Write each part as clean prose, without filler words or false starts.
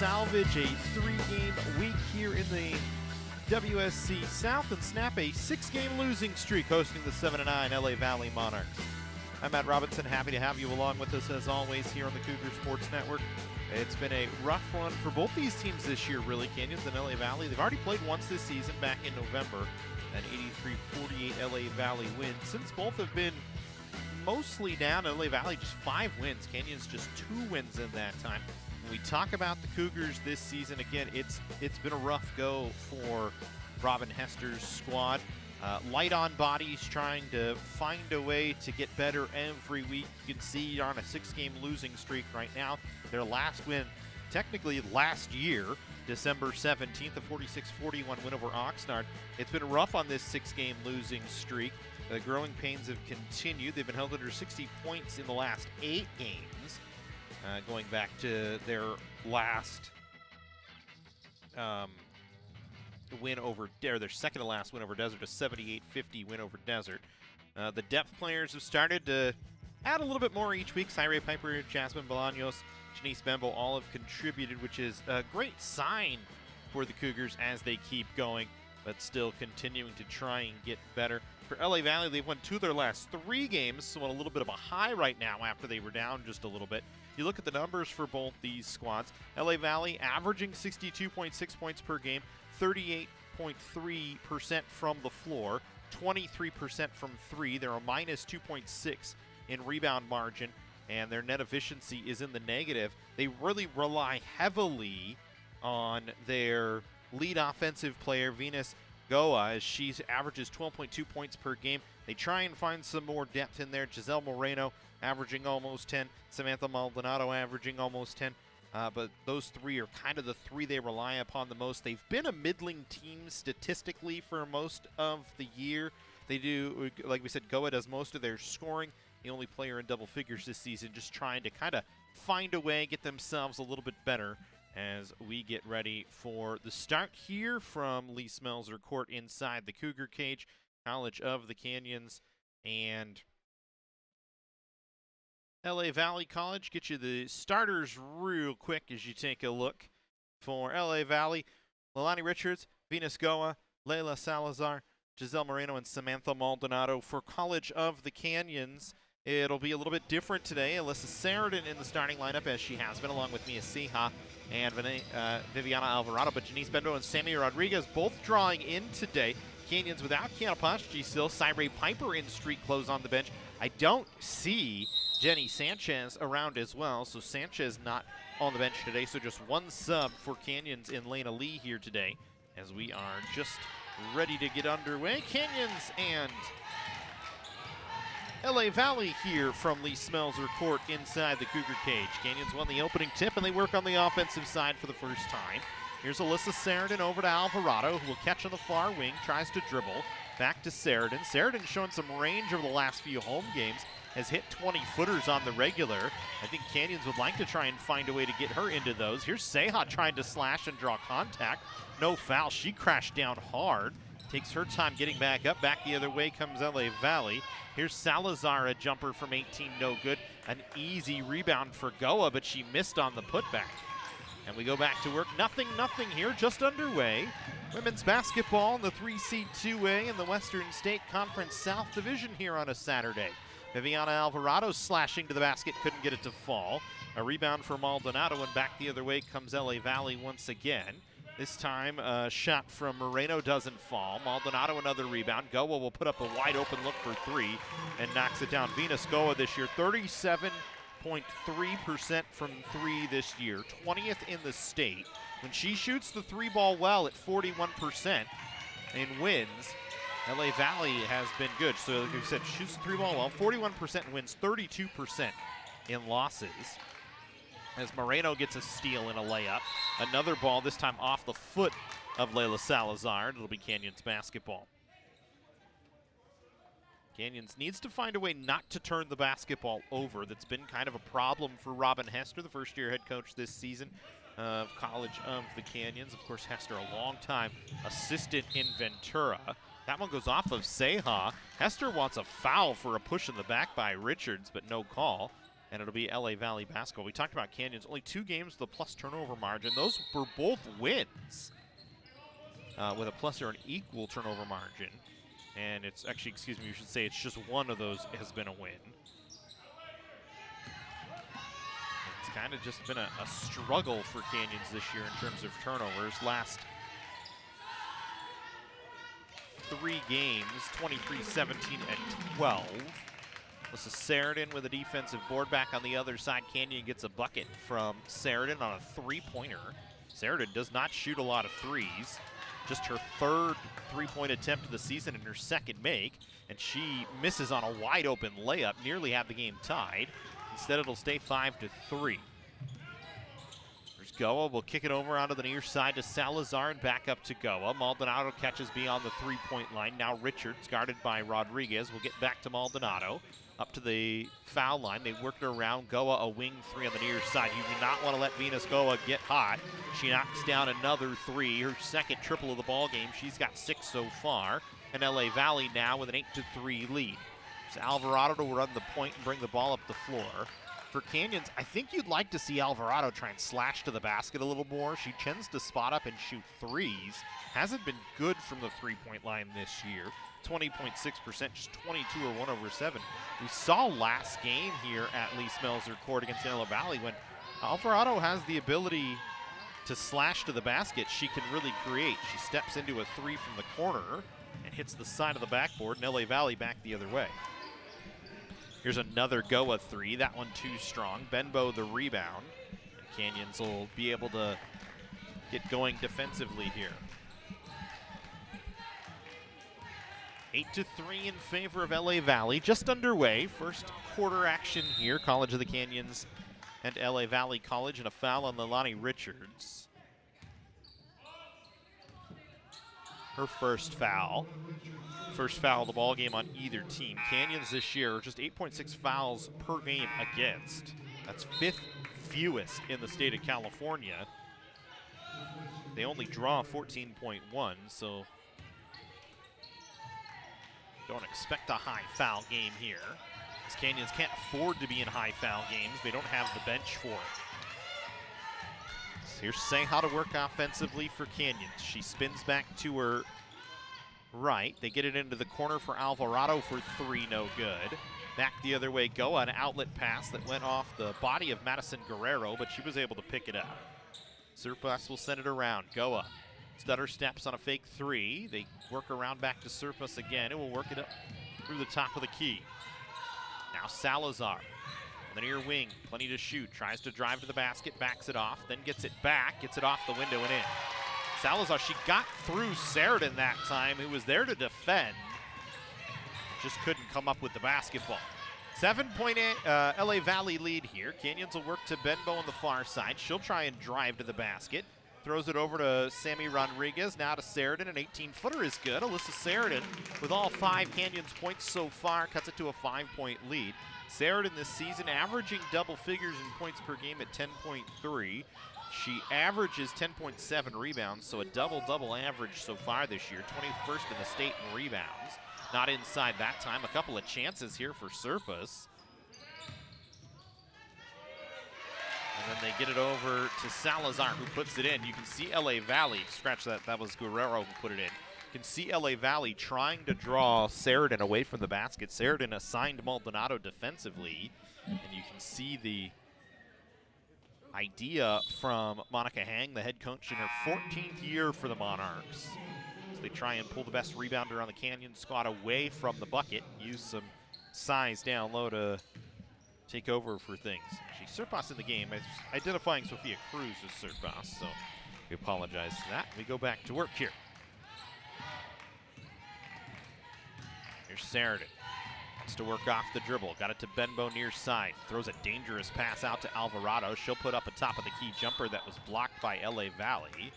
salvage a 3-game week here in the WSC-South and snap a 6-game losing streak hosting the 7-9 LA Valley Monarchs. I'm Matt Robinson, happy to have you along with us as always here on the Cougar Sports Network. It's been a rough one for both these teams this year, really, Canyons and LA Valley. They've already played once this season back in November, an 83-48 LA Valley win. Since both have been mostly down, LA Valley just 5 wins, Canyons just 2 wins in that time. When we talk about the Cougars this season, again, it's been a rough go for Robin Hester's squad. Light on bodies, trying to find a way to get better every week. You can see you're on a 6-game losing streak right now. Their last win, technically last year, December 17th, a 46-41 win over Oxnard. It's been rough on this 6-game losing streak. The growing pains have continued. They've been held under 60 points in the last 8 games, going back to their last win over, or their second to last win over Desert, a 78-50 win over Desert. The depth players have started to add a little bit more each week. Cyree Piper, Jasmine Bolaños, Janice Bembo all have contributed, which is a great sign for the Cougars as they keep going, but still continuing to try and get better. For LA Valley, they've won 2 of their last 3 games, so on a little bit of a high right now after they were down just a little bit. You look at the numbers for both these squads. LA Valley averaging 62.6 points per game, 38.3% from the floor, 23% from 3. They're a minus 2.6 in rebound margin, and their net efficiency is in the negative. They really rely heavily on their lead offensive player, Venus Goa, as she averages 12.2 points per game. They try and find some more depth in there. Giselle Moreno averaging almost 10. Samantha Maldonado averaging almost 10. But those 3 are kind of the 3 they rely upon the most. They've been a middling team statistically for most of the year. They do, like we said, Goa does most of their scoring. The only player in double figures this season, just trying to kind of find a way, get themselves a little bit better as we get ready for the start here from Lee Smelser Court inside the Cougar cage. College of the Canyons and LA Valley College. Get you the starters real quick as you take a look. For LA Valley, Leilani Richards, Venus Goa, Layla Salazar, Giselle Moreno, and Samantha Maldonado. For College of the Canyons, it'll be a little bit different today. Alyssa Sheridan in the starting lineup, as she has been, along with Mia Ceja and Viviana Alvarado. But Janice Bendo and Sammy Rodriguez both drawing in today. Canyons without Kiana Pashji still. Cyree Piper in street clothes on the bench. I don't see Jenny Sanchez around as well, so Sanchez not on the bench today. So just 1 sub for Canyons in Lena Lee here today as we are just ready to get underway. Canyons and LA Valley here from Lee Smelser Court inside the Cougar cage. Canyons won the opening tip, and they work on the offensive side for the first time. Here's Alyssa Sheridan over to Alvarado, who will catch on the far wing, tries to dribble. Back to Sheridan. Sheridan showing some range over the last few home games, has hit 20-footers on the regular. I think Canyons would like to try and find a way to get her into those. Here's Ceja trying to slash and draw contact. No foul. She crashed down hard. Takes her time getting back up. Back the other way comes LA Valley. Here's Salazar, a jumper from 18, no good. An easy rebound for Goa, but she missed on the putback. And we go back to work. Nothing here, just underway. Women's basketball in the 3-seed 2A in the Western State Conference South Division here on a Saturday. Viviana Alvarado slashing to the basket, couldn't get it to fall. A rebound for Maldonado, and back the other way comes LA Valley once again. This time, a shot from Moreno doesn't fall. Maldonado, another rebound. Goa will put up a wide open look for 3 and knocks it down. Venus Goa this year, 37.3% from 3 this year, 20th in the state. When she shoots the 3 ball well at 41% and wins, LA Valley has been good. So like we said, shoots the 3 ball well, 41% and wins 32% in losses. As Moreno gets a steal and a layup. Another ball, this time off the foot of Layla Salazar. It'll be Canyons basketball. Canyons needs to find a way not to turn the basketball over. That's been kind of a problem for Robin Hester, the first-year head coach this season of College of the Canyons. Of course, Hester, a long-time assistant in Ventura. That one goes off of Ceja. Hester wants a foul for a push in the back by Richards, but no call. and it'll be LA Valley basketball. We talked about Canyons, only 2 games with a plus turnover margin. Those were both wins with a plus or an equal turnover margin. And it's actually, excuse me, you should say it's just one of those has been a win. It's kind of just been a struggle for Canyons this year in terms of turnovers. Last 3 games, 23, 17, and 12. This is Sheridan with a defensive board back on the other side. Canyon gets a bucket from Sheridan on a 3-pointer. Sheridan does not shoot a lot of threes. Just her 3rd 3-point attempt of the season and her 2nd make. And she misses on a wide open layup, nearly have the game tied. Instead, it'll stay 5-3. There's Goa, will kick it over onto the near side to Salazar and back up to Goa. Maldonado catches beyond the 3-point line. Now Richards, guarded by Rodriguez, will get back to Maldonado. Up to the foul line, they worked her around. Goa, a wing 3 on the near side. You do not want to let Venus Goa get hot. She knocks down another 3, her 2nd triple of the ball game. She's got 6 so far. And LA Valley now with an 8-3 lead. So Alvarado to run the point and bring the ball up the floor. For Canyons, I think you'd like to see Alvarado try and slash to the basket a little more. She tends to spot up and shoot threes. Hasn't been good from the 3-point line this year. 20.6%, just 22 or 1 over 7. We saw last game here at Lee Smelser Court against Antelope Valley when Alvarado has the ability to slash to the basket. She can really create. She steps into a 3 from the corner and hits the side of the backboard, and LA Valley back the other way. Here's another Goa 3, that one too strong. Benbow the rebound. And Canyons will be able to get going defensively here. 8-3 in favor of LA Valley, just underway. First quarter action here, College of the Canyons and LA Valley College, and a foul on Leilani Richards. Her first foul. First foul of the ball game on either team. Canyons this year are just 8.6 fouls per game against. That's 5th fewest in the state of California. They only draw 14.1, so don't expect a high foul game here. As Canyons can't afford to be in high foul games. They don't have the bench for it. So here's saying how to work offensively for Canyons. She spins back to her right. They get it into the corner for Alvarado for 3, no good. Back the other way, Goa, an outlet pass that went off the body of Madison Guerrero, but she was able to pick it up. Surpas will send it around. Goa stutter steps on a fake 3. They work around back to Surpas again. It will work it up through the top of the key. Now Salazar on the near wing, plenty to shoot. Tries to drive to the basket, backs it off, then gets it back, gets it off the window and in. Salazar, she got through Sheridan that time, who was there to defend. Just couldn't come up with the basketball. 7-point LA Valley lead here. Canyons will work to Benbow on the far side. She'll try and drive to the basket. Throws it over to Sammy Rodriguez, now to Sheridan. An 18-footer is good. Alyssa Sheridan, with all 5 Canyons points so far, cuts it to a 5-point lead. Sheridan this season averaging double figures in points per game at 10.3. She averages 10.7 rebounds, so a double-double average so far this year. 21st in the state in rebounds. Not inside that time. A couple of chances here for Surpas. And then they get it over to Salazar, who puts it in. You can see LA Valley, scratch that, that was Guerrero who put it in. You can see LA Valley trying to draw Sheridan away from the basket. Sheridan assigned Maldonado defensively, and you can see the idea from Monica Hang, the head coach in her 14th year for the Monarchs. So they try and pull the best rebounder on the Canyon squad away from the bucket, use some size down low to take over for things. Surpas in the game, as identifying Sophia Cruz as Surpas, so we apologize for that. We go back to work here. Here's Sheridan. Wants to work off the dribble. Got it to Benbow near side. Throws a dangerous pass out to Alvarado. She'll put up a top of the key jumper that was blocked by LA Valley.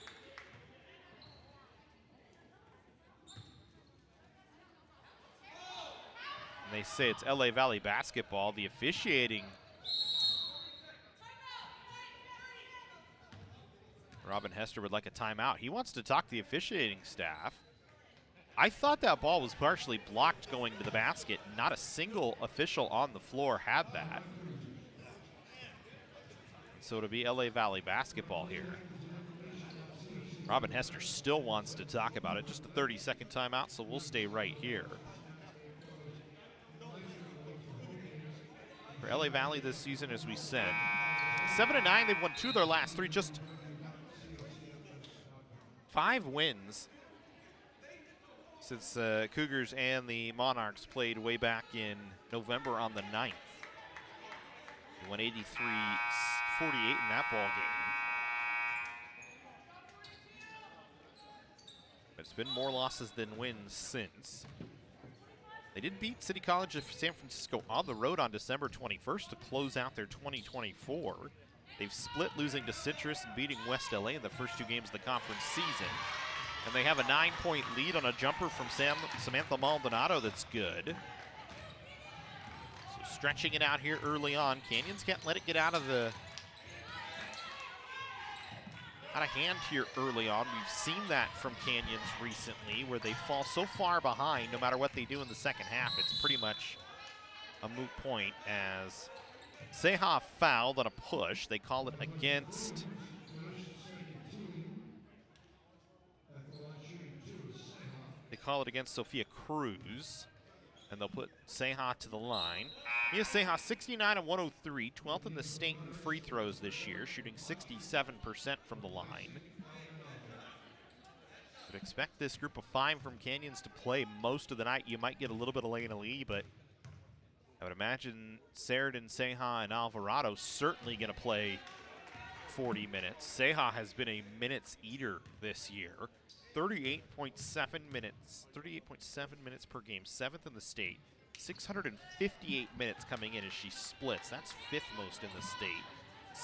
And they say it's LA Valley basketball. The officiating, Robin Hester would like a timeout. He wants to talk to the officiating staff. I thought that ball was partially blocked going to the basket. Not a single official on the floor had that. So it'll be LA Valley basketball here. Robin Hester still wants to talk about it. Just a 30-second timeout, so we'll stay right here. For LA Valley this season, as we said, 7-9, they've won 2 of their last 3, just 5 wins since Cougars and the Monarchs played way back in November on the 9th. They won 83-48 in that ball game. But it's been more losses than wins since. They did beat City College of San Francisco on the road on December 21st to close out their 2024. They've split, losing to Citrus and beating West LA in the first 2 games of the conference season. And they have a 9-point lead on a jumper from Samantha Maldonado that's good. So stretching it out here early on. Canyons can't let it get out of hand here early on. We've seen that from Canyons recently, where they fall so far behind no matter what they do in the second half. It's pretty much a moot point as Seha fouled on a push. They call it against Sophia Cruz, and they'll put Seha to the line. Mia Seha, 69 of 103, 12th in the state in free throws this year, shooting 67% from the line. Would expect this group of 5 from Canyons to play most of the night. You might get a little bit of Lena Lee, but I would imagine Sheridan, Seha, and Alvarado certainly going to play 40 minutes. Seha has been a minutes eater this year. 38.7 minutes per game, 7th in the state. 658 minutes coming in as she splits. That's 5th most in the state.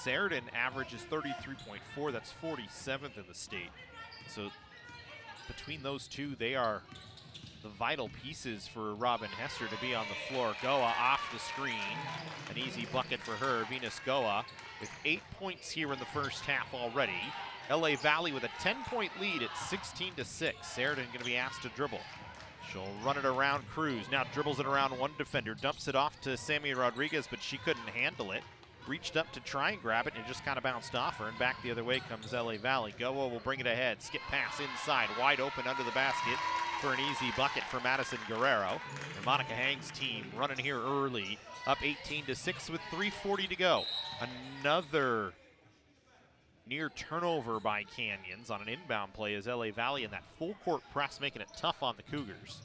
Sheridan averages 33.4. That's 47th in the state. So between those two, they are the vital pieces for Robin Hester to be on the floor. Goa off the screen. An easy bucket for her. Venus Goa with 8 points here in the first half already. LA Valley with a 10-point lead at 16-6. Sheridan going to be asked to dribble. She'll run it around Cruz. Now dribbles it around one defender. Dumps it off to Sammy Rodriguez, but she couldn't handle it. Reached up to try and grab it, and it just kind of bounced off her. And back the other way comes LA Valley. Goa will bring it ahead. Skip pass inside. Wide open under the basket for an easy bucket for Madison Guerrero. And Monica Hang's team running here early. Up 18-6 with 3:40 to go. Another near turnover by Canyons on an inbound play as LA Valley in that full court press, making it tough on the Cougars.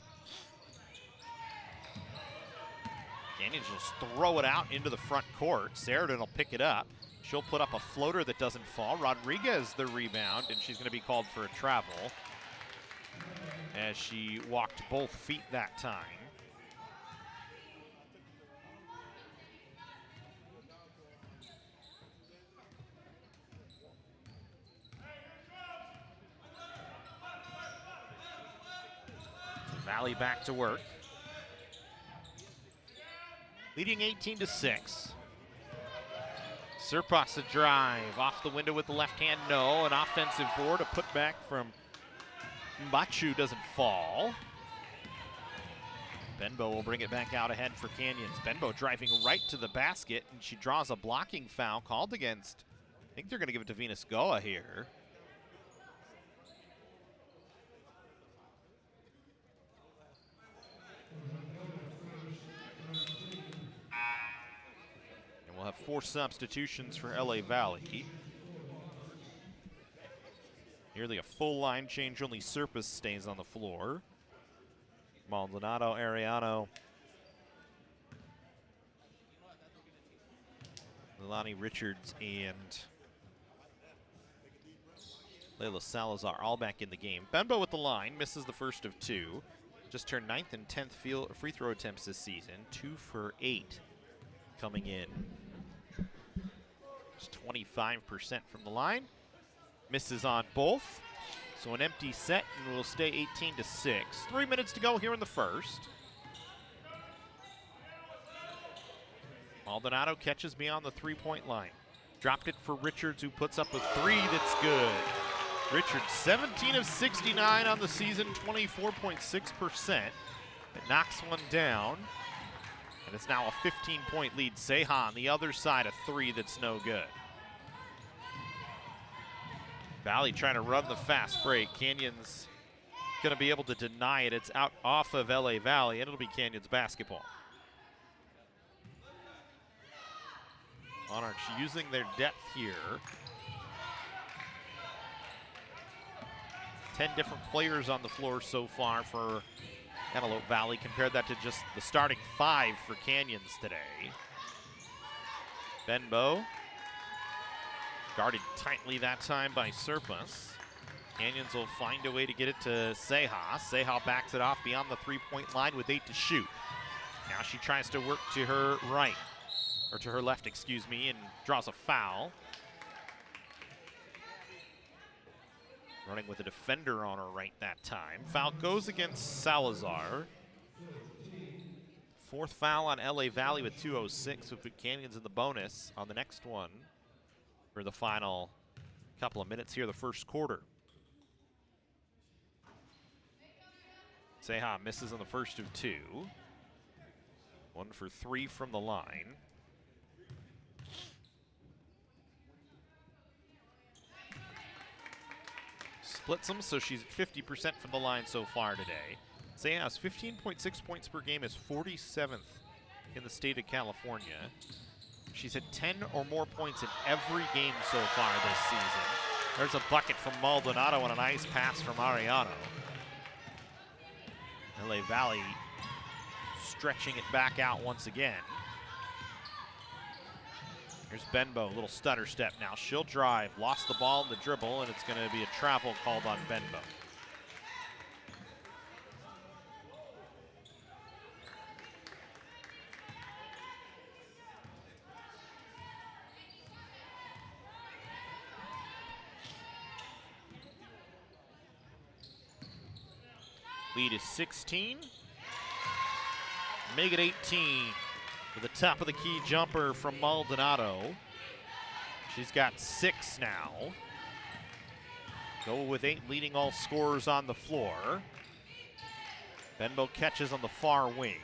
Canyons just throw it out into the front court. Sheridan will pick it up. She'll put up a floater that doesn't fall. Rodriguez the rebound, and she's going to be called for a travel as she walked both feet that time. Valley back to work. Leading 18-6. Serpas a drive. Off the window with the left hand, no. An offensive board, a putback from Mbachu doesn't fall. Benbow will bring it back out ahead for Canyons. Benbow driving right to the basket, and she draws a blocking foul called against, I think they're going to give it to Venus Goa here. And we'll have 4 substitutions for LA Valley. Nearly a full line change, only Serpas stays on the floor. Maldonado, Ariano, Milani Richards, and Layla Salazar all back in the game. Benbow with the line, misses the first of 2. Just turned 9th and 10th free throw attempts this season. 2 for 8 coming in. Just 25% from the line. Misses on both. So an empty set, and we'll stay 18-6. 3 minutes to go here in the first. Maldonado catches me on the 3-point line. Dropped it for Richards, who puts up a 3 that's good. Richards, 17 of 69 on the season, 24.6%. It knocks one down, and it's now a 15-point lead. Seha on the other side, a 3 that's no good. Valley trying to run the fast break. Canyon's going to be able to deny it. It's out off of LA Valley, and it'll be Canyon's basketball. Monarchs using their depth here. 10 different players on the floor so far for Antelope Valley. Compared that to just the starting 5 for Canyons today. Benbow guarded tightly that time by Serpas. Canyons will find a way to get it to Seha. Seha backs it off beyond the three-point line with 8 to shoot. Now she tries to work to her right, or to her left, excuse me, and draws a foul. Running with a defender on her right that time. Foul goes against Salazar. 4th foul on LA Valley with 2:06. We'll put Canyons in the bonus on the next one for the final couple of minutes here, the first quarter. Seha misses on the first of 2. 1 for 3 from the line. Splits them, so she's at 50% from the line so far today. Seha's 15.6 points per game, is 47th in the state of California. She's had 10 or more points in every game so far this season. There's a bucket from Maldonado and a nice pass from Ariano. LA Valley stretching it back out once again. Here's Benbow, a little stutter step now. She'll drive, lost the ball in the dribble, and it's going to be a travel called on Benbow. Lead is 16. Make it 18 with the top of the key jumper from Maldonado. She's got 6 now. Go with 8, leading all scorers on the floor. Benbow catches on the far wing.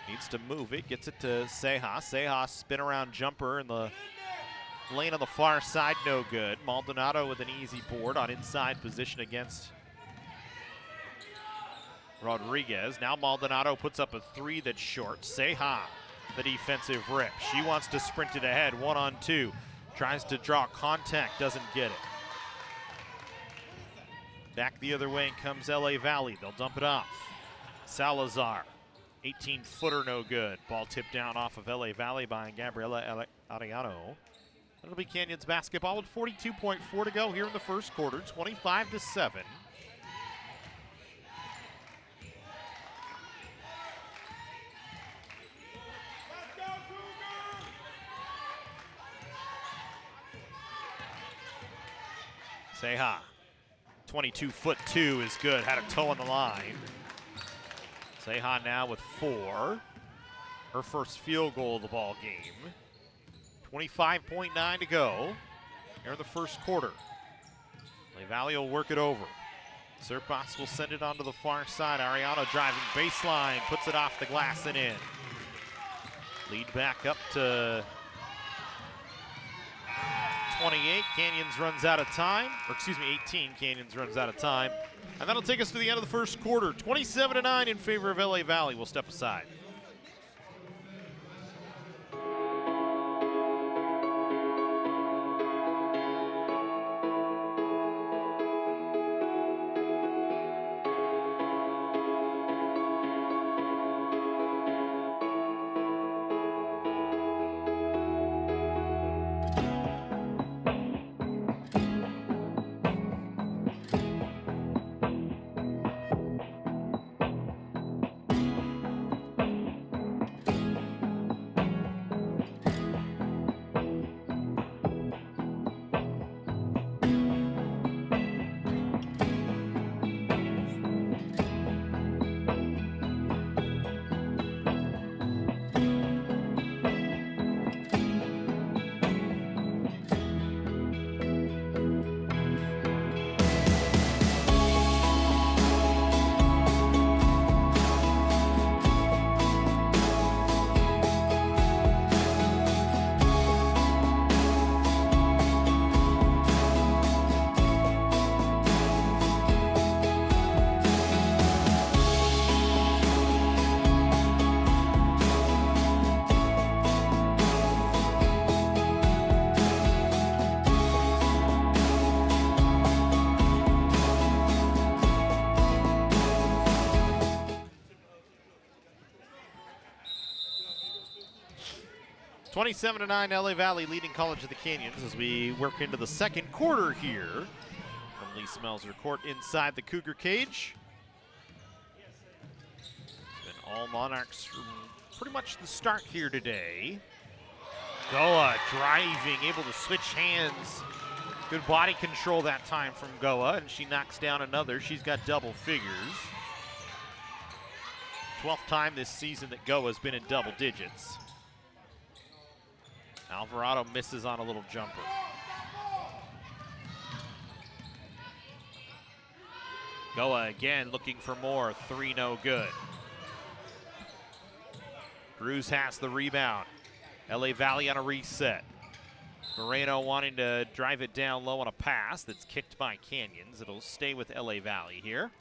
Needs to move it, gets it to Seha. Seha spin around jumper in the lane on the far side, no good. Maldonado with an easy board on inside position against Rodriguez. Now Maldonado puts up a 3 that's short. Seha, the defensive rip. She wants to sprint it ahead, 1-on-2. Tries to draw contact, doesn't get it. Back the other way comes LA Valley. They'll dump it off. Salazar, 18-footer, no good. Ball tipped down off of LA Valley by Gabriela Ariano. That'll be Canyons basketball with 42.4 to go here in the first quarter, 25-7. Seha, 22'2" is good, had a toe on the line. Seha now with 4. Her first field goal of the ball game. 25.9 to go here in the first quarter. LA Valley will work it over. Serpas will send it onto the far side. Ariano driving baseline, puts it off the glass and in. Lead back up to 28. Canyons runs out of time, or excuse me, 18. Canyons runs out of time. And that'll take us to the end of the first quarter. 27-9 in favor of LA Valley. We'll step aside. 27-9, LA Valley leading College of the Canyons as we work into the second quarter here from Lee Smelser Court inside the Cougar cage. It's been all Monarchs from pretty much the start here today. Goa driving, able to switch hands. Good body control that time from Goa, and she knocks down another. She's got double figures. 12th time this season that Goa's been in double digits. Alvarado misses on a little jumper. Goa again looking for more, 3 no good. Cruz has the rebound. LA Valley on a reset. Moreno wanting to drive it down low on a pass that's kicked by Canyons. It'll stay with LA Valley here.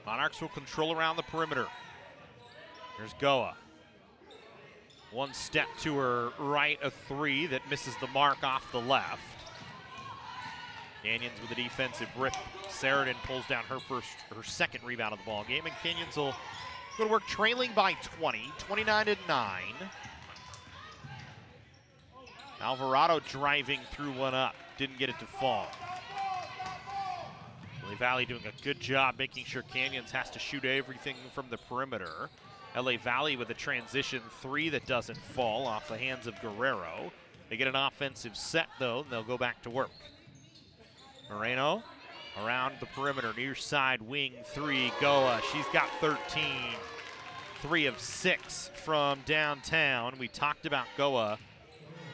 Monarchs will control around the perimeter. Here's Goa. One step to her right, a 3 that misses the mark off the left. Canyons with a defensive rip. Sheridan pulls down her second rebound of the ball game, and Canyons will go to work trailing by 20, 29-9. Alvarado driving through one up, didn't get it to fall. LA Valley doing a good job making sure Canyons has to shoot everything from the perimeter. LA Valley with a transition 3 that doesn't fall off the hands of Guerrero. They get an offensive set though, and they'll go back to work. Moreno around the perimeter, near side wing 3, Goa. She's got 13, 3 of 6 from downtown. We talked about Goa.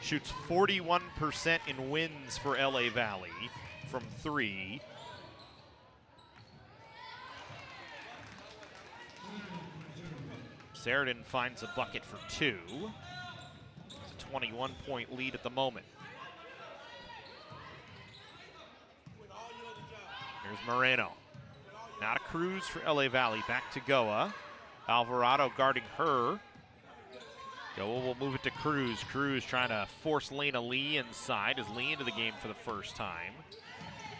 Shoots 41% in wins for LA Valley from 3. Sheridan finds a bucket for 2. It's a 21-point lead at the moment. Here's Moreno. Now to Cruz for LA Valley. Back to Goa. Alvarado guarding her. Goa will move it to Cruz. Cruz trying to force Lena Lee inside. Is Lee into the game for the first time.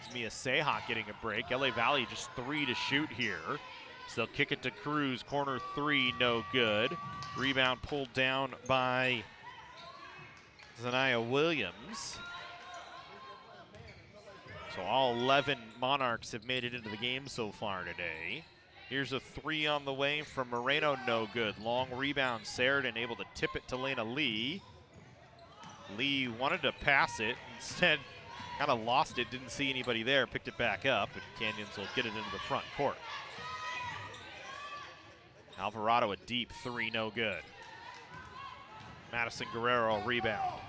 It's Mia Seha getting a break. LA Valley just 3 to shoot here. So they'll kick it to Cruz. Corner 3, no good. Rebound pulled down by Zanaya Williams. So all 11 Monarchs have made it into the game so far today. Here's a 3 on the way from Moreno, no good. Long rebound, Sheridan able to tip it to Lena Lee. Lee wanted to pass it, instead kind of lost it, didn't see anybody there, picked it back up, and Canyons will get it into the front court. Alvarado a deep 3, no good. Madison Guerrero rebound.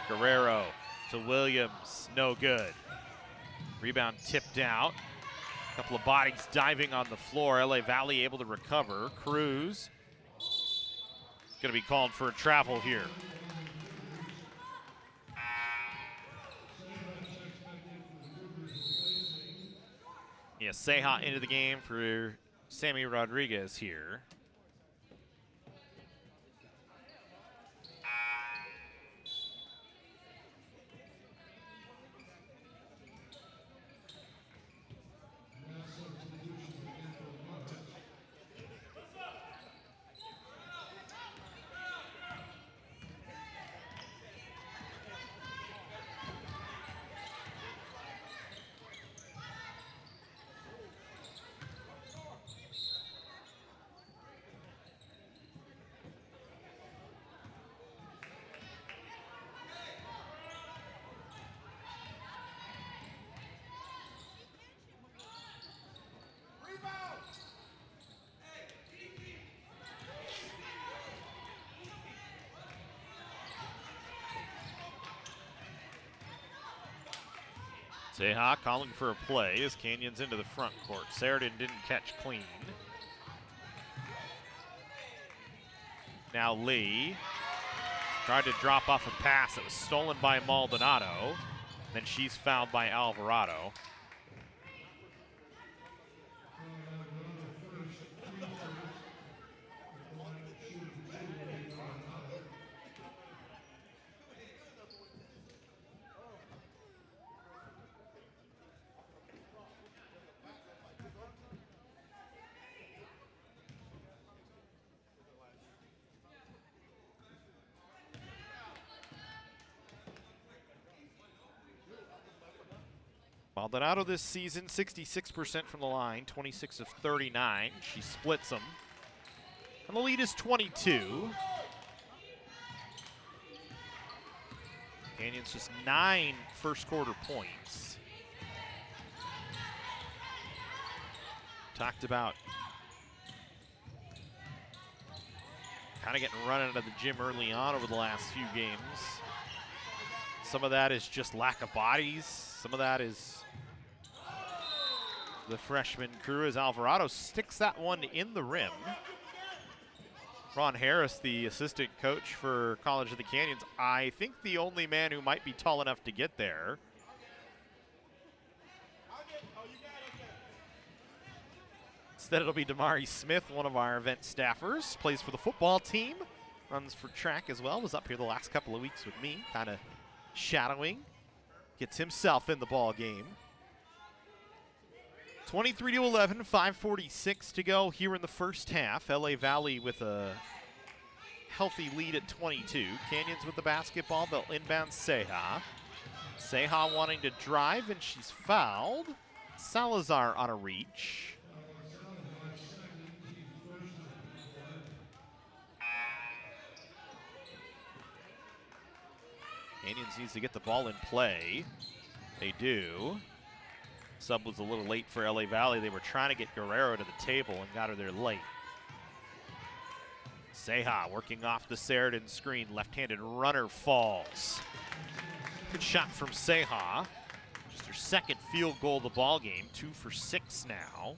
Guerrero to Williams, no good. Rebound tipped out. A couple of bodies diving on the floor. LA Valley able to recover. Cruz gonna be called for a travel here. Yeah, Seha into the game for Sammy Rodriguez here. Seha calling for a play as Canyons into the front court. Sheridan didn't catch clean. Now Lee tried to drop off a pass that was stolen by Maldonado. Then she's fouled by Alvarado. Maldonado this season, 66% from the line, 26 of 39. She splits them. And the lead is 22. Canyons just 9 first quarter points. Talked about kind of getting run out of the gym early on over the last few games. Some of that is just lack of bodies. Some of that is the freshman crew as Alvarado sticks that one in the rim. Ron Harris, the assistant coach for College of the Canyons, I think the only man who might be tall enough to get there. Instead, it'll be Damari Smith, one of our event staffers, plays for the football team, runs for track as well, was up here the last couple of weeks with me, kind of shadowing, gets himself in the ball game. 23-11, 5:46 to go here in the first half. LA Valley with a healthy lead at 22. Canyons with the basketball, they'll inbound Ceja. Ceja wanting to drive, and she's fouled. Salazar on a reach. Canyons needs to get the ball in play. They do. Sub was a little late for LA Valley. They were trying to get Guerrero to the table and got her there late. Ceja working off the Sheridan screen. Left-handed runner falls. Good shot from Ceja. Just her second field goal of the ball game. 2 for 6 now.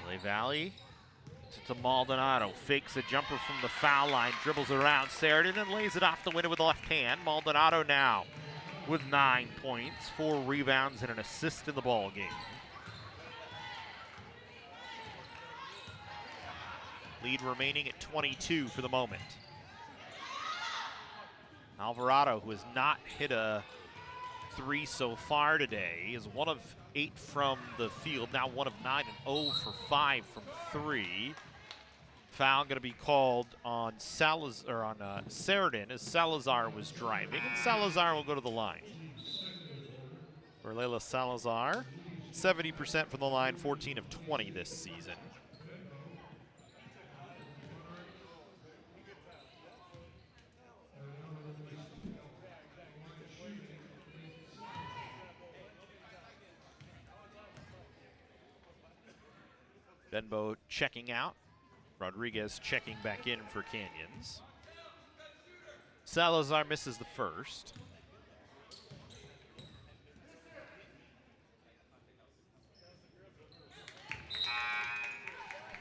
LA Valley to Maldonado, fakes a jumper from the foul line, dribbles around Sheridan and lays it off the window with the left hand. Maldonado now with 9 points, 4 rebounds, and an assist in the ball game. Lead remaining at 22 for the moment. Alvarado, who has not hit a 3 so far today, is 1 of 8 from the field, now 1 of 9 and 0 for 5 from 3. Foul going to be called on Sheridan as Salazar was driving, and Salazar will go to the line. For Layla Salazar, 70% from the line, 14 of 20 this season. Benbow checking out. Rodriguez checking back in for Canyons. Salazar misses the first.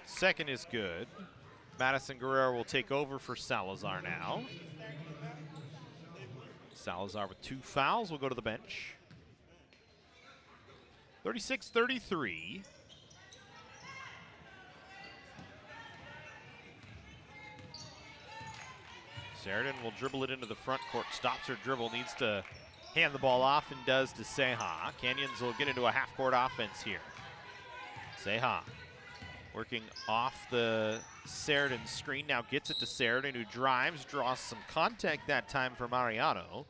Second is good. Madison Guerrero will take over for Salazar now. Salazar with 2 fouls will go to the bench. 36-33. Sheridan will dribble it into the front court, stops her dribble, needs to hand the ball off, and does to Ceja. Canyons will get into a half-court offense here. Ceja working off the Sheridan screen, now gets it to Sheridan, who drives, draws some contact that time for Mariano.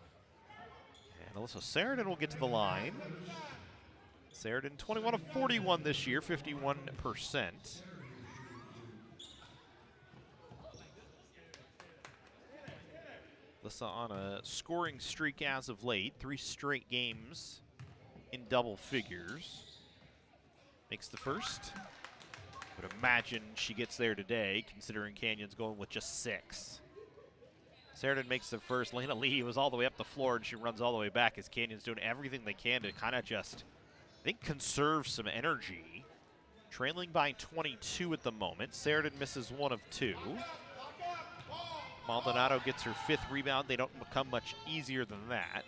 And also Sheridan will get to the line. Sheridan 21 of 41 this year, 51%. Alyssa on a scoring streak as of late, 3 straight games in double figures. Makes the first. Would imagine she gets there today, considering Canyons going with just 6. Sheridan makes the first. Lena Lee was all the way up the floor, and she runs all the way back as Canyons doing everything they can to kind of just, I think, conserve some energy. Trailing by 22 at the moment. Sheridan misses 1 of 2. Maldonado gets her 5th rebound. They don't become much easier than that.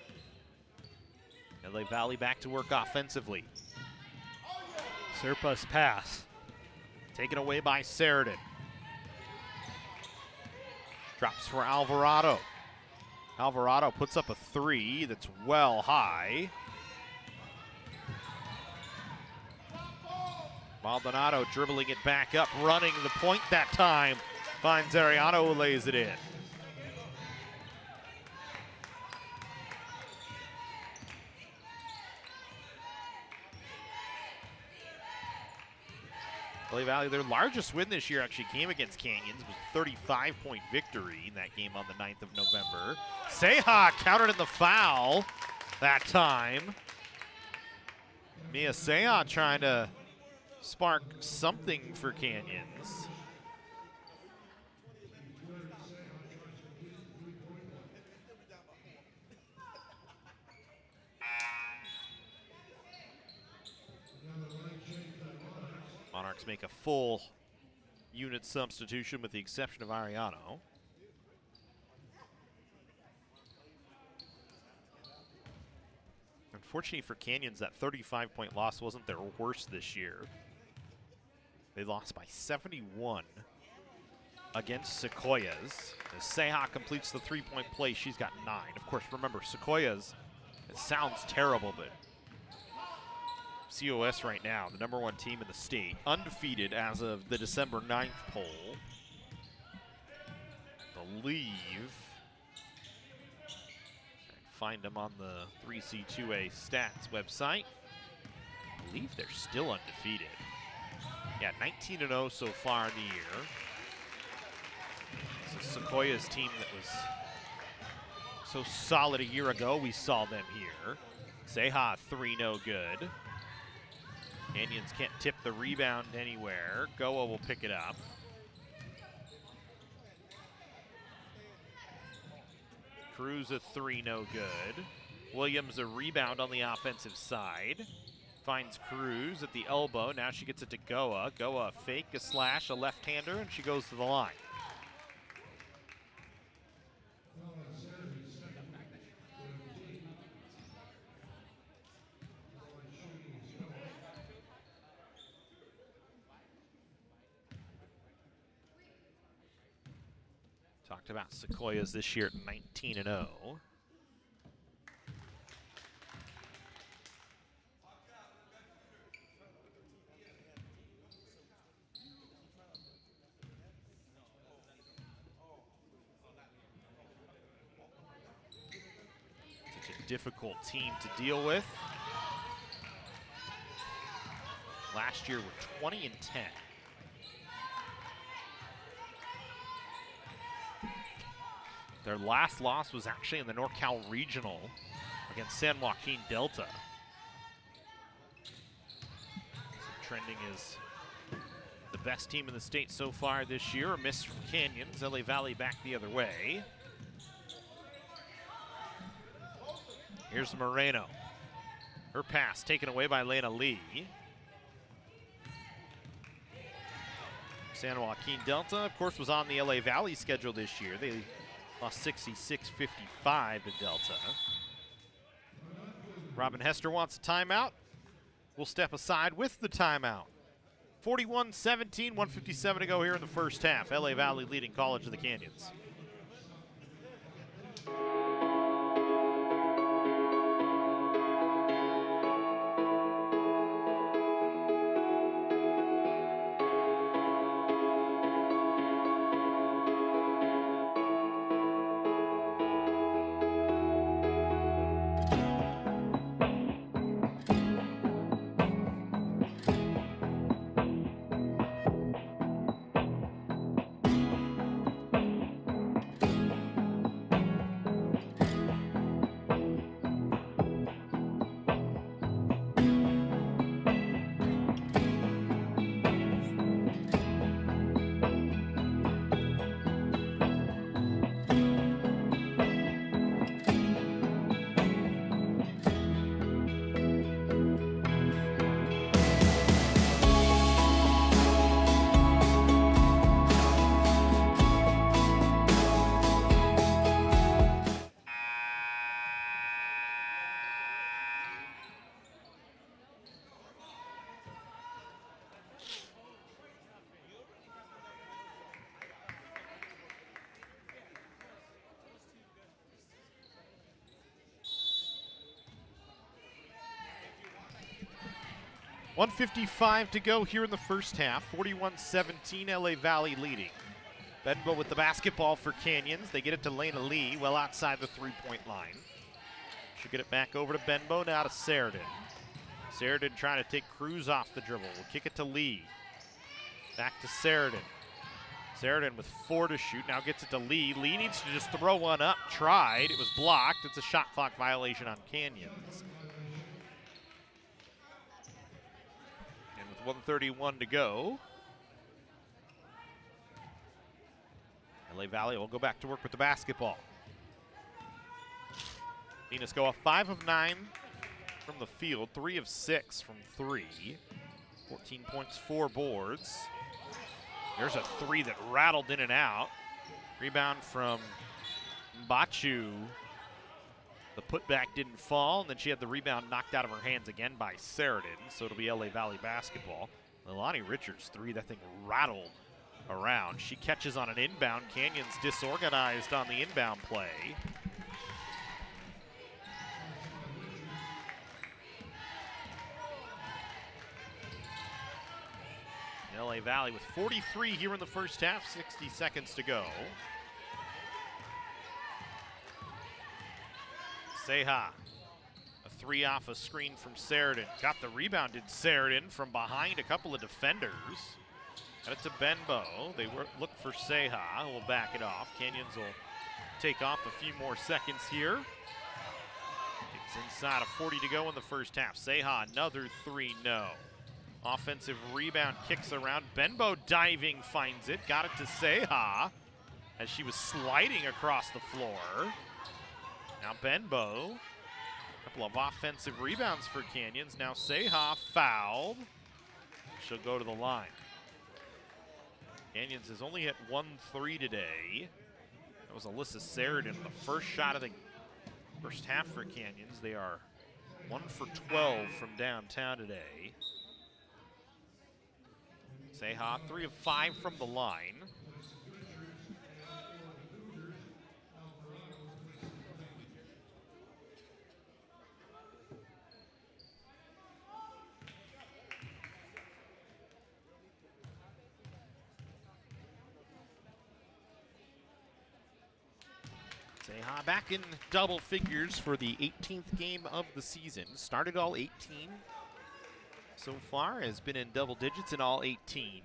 LA Valley back to work offensively. Serpa's pass. Taken away by Sheridan. Drops for Alvarado. Alvarado puts up a 3 that's well high. Maldonado dribbling it back up, running the point that time. Finds Ariano, who lays it in. LA Valley, their largest win this year actually came against Canyons. It was a 35-point victory in that game on the 9th of November. Seha countered in the foul that time. Mia Seha trying to spark something for Canyons. Monarchs make a full unit substitution with the exception of Ariano. Unfortunately for Canyons, that 35-point loss wasn't their worst this year. They lost by 71 against Sequoias. As Seha completes the three-point play, she's got 9. Of course, remember, Sequoias, it sounds terrible, but COS right now, the #1 team in the state, undefeated as of the December 9th poll. Believe, find them on the 3C2A stats website. I believe they're still undefeated. Yeah, 19-0 so far in the year. It's a Sequoia's team that was so solid a year ago. We saw them here. Seha 3 no good. Canyons can't tip the rebound anywhere. Goa will pick it up. Cruz a 3 no good. Williams a rebound on the offensive side. Finds Cruz at the elbow. Now she gets it to Goa. Goa a fake, a slash, a left-hander, and she goes to the line. Talked about Sequoias this year at 19-0. Such a difficult team to deal with. Last year were 20-10. Their last loss was actually in the NorCal Regional against San Joaquin Delta. So trending is the best team in the state so far this year. A miss from Canyons. LA Valley back the other way. Here's Moreno. Her pass taken away by Lena Lee. San Joaquin Delta, of course, was on the LA Valley schedule this year. They lost 66-55 to Delta. Robin Hester wants a timeout. We'll step aside with the timeout. 41-17, 1:57 to go here in the first half. LA Valley leading College of the Canyons. .155 to go here in the first half. 41-17, LA Valley leading. Benbow with the basketball for Canyons. They get it to Lena Lee, well outside the three-point line. She'll get it back over to Benbow, now to Sheridan. Sheridan trying to take Cruz off the dribble. Will kick it to Lee. Back to Sheridan. Sheridan with 4 to shoot, now gets it to Lee. Lee needs to just throw one up, tried, it was blocked. It's a shot clock violation on Canyons. And with 1:31 to go, LA Valley will go back to work with the basketball. Venus go off 5 of 9 from the field, 3 of 6 from 3. 14 points, 4 boards. There's a 3 that rattled in and out. Rebound from Mbachu. The putback didn't fall, and then she had the rebound knocked out of her hands again by Sheridan, so it'll be LA Valley basketball. Leilani Richards' 3, that thing rattled around. She catches on an inbound. Canyons disorganized on the inbound play. LA Valley with 43 here in the first half, 60 seconds to go. Seha, a 3 off a screen from Sheridan. Got the rebound, did Sheridan from behind a couple of defenders. Got it to Benbow. They look for Seha, who will back it off. Canyons will take off a few more seconds here. It's inside of 40 to go in the first half. Seha, another 3, no. Offensive rebound, kicks around. Benbow diving, finds it. Got it to Seha as she was sliding across the floor. Now Benbow, a couple of offensive rebounds for Canyons. Now Seha fouled. She'll go to the line. Canyons has only hit 1 3 today. That was Alyssa Sheridan, the first shot of the first half for Canyons. They are 1 for 12 from downtown today. Seha, 3 of 5 from the line. Seha back in double figures for the 18th game of the season. Started all 18. So far has been in double digits in all 18.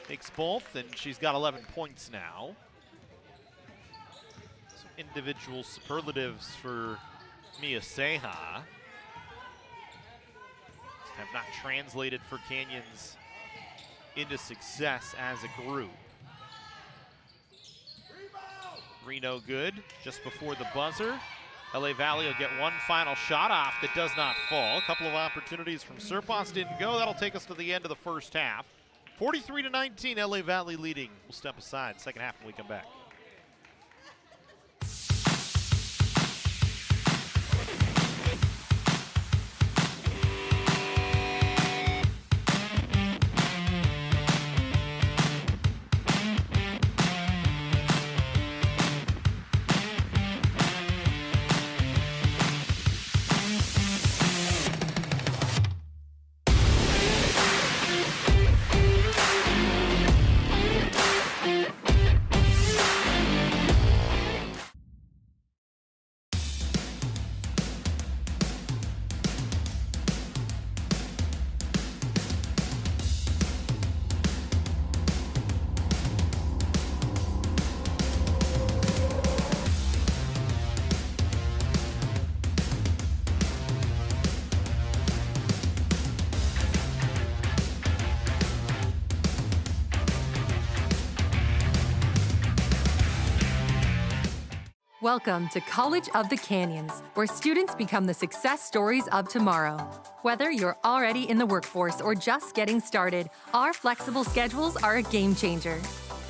Takes both, and she's got 11 points now. Some individual superlatives for Mia Seha. Have not translated for Canyons into success as a group. Reno good just before the buzzer. LA Valley will get one final shot off that does not fall. A couple of opportunities from Serpas didn't go. That'll take us to the end of the first half. 43-19, LA Valley leading. We'll step aside second half when we come back. Welcome to College of the Canyons, where students become the success stories of tomorrow. Whether you're already in the workforce or just getting started, our flexible schedules are a game changer.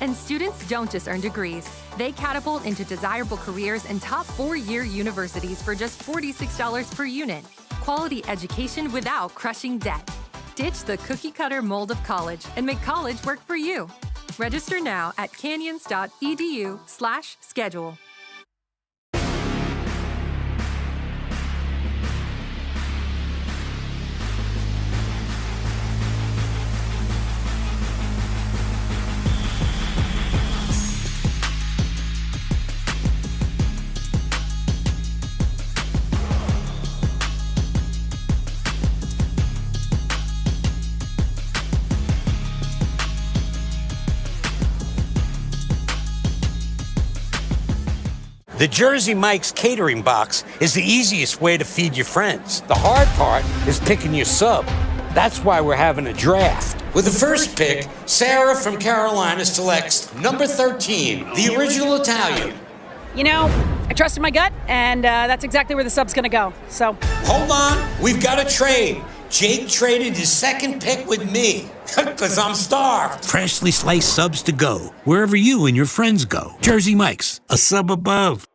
And students don't just earn degrees. They catapult into desirable careers in top 4-year universities for just $46 per unit. Quality education without crushing debt. Ditch the cookie-cutter mold of college and make college work for you. Register now at canyons.edu/schedule. The Jersey Mike's catering box is the easiest way to feed your friends. The hard part is picking your sub. That's why we're having a draft. With the first pick, Sarah from Carolina selects number 13, the original Italian. You know, I trusted my gut, and that's exactly where the sub's gonna go, so. Hold on, we've got a trade. Jake traded his second pick with me, because I'm starved. Freshly sliced subs to go, wherever you and your friends go. Jersey Mike's, a sub above.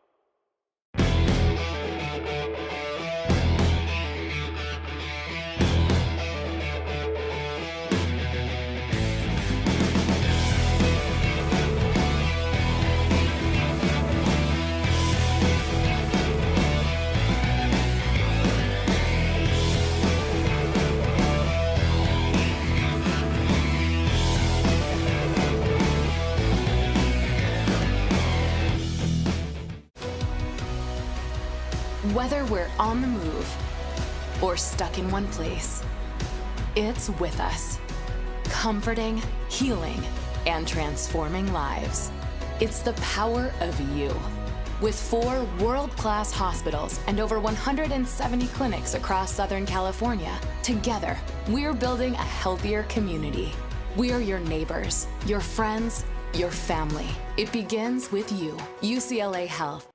Whether we're on the move or stuck in one place, it's with us, comforting, healing, and transforming lives. It's the power of you. With 4 world-class hospitals and over 170 clinics across Southern California, together, we're building a healthier community. We're your neighbors, your friends, your family. It begins with you. UCLA Health.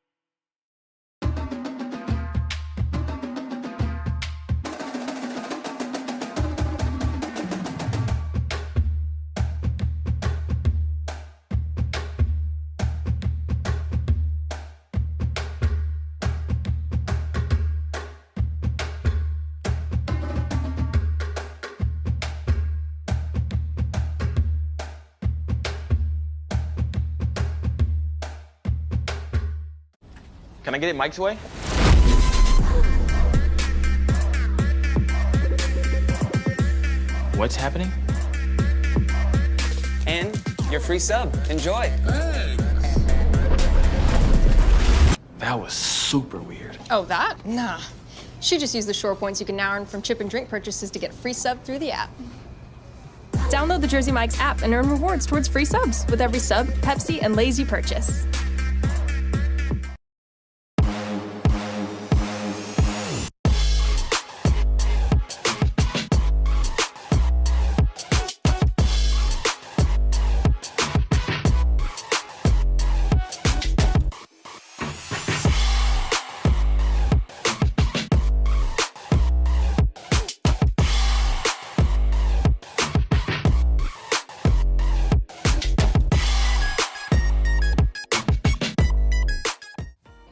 Can I get it Mike's way? What's happening? And your free sub. Enjoy. Hey. That was super weird. Oh, that? Nah. She just used the shore points you can now earn from chip and drink purchases to get free sub through the app. Download the Jersey Mike's app and earn rewards towards free subs with every sub, Pepsi, and Lay's you purchase.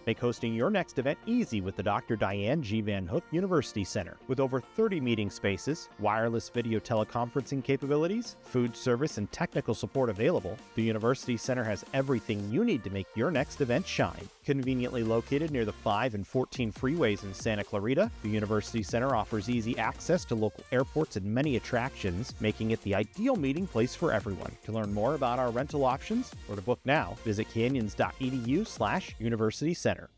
Make hosting your next event easy with the Dr. Diane G. Van Hook University Center. With over 30 meeting spaces, wireless video teleconferencing capabilities, food service, and technical support available, the University Center has everything you need to make your next event shine. Conveniently located near the 5 and 14 freeways in Santa Clarita, the University Center offers easy access to local airports and many attractions, making it the ideal meeting place for everyone. To learn more about our rental options or to book now, visit canyons.edu/University Center.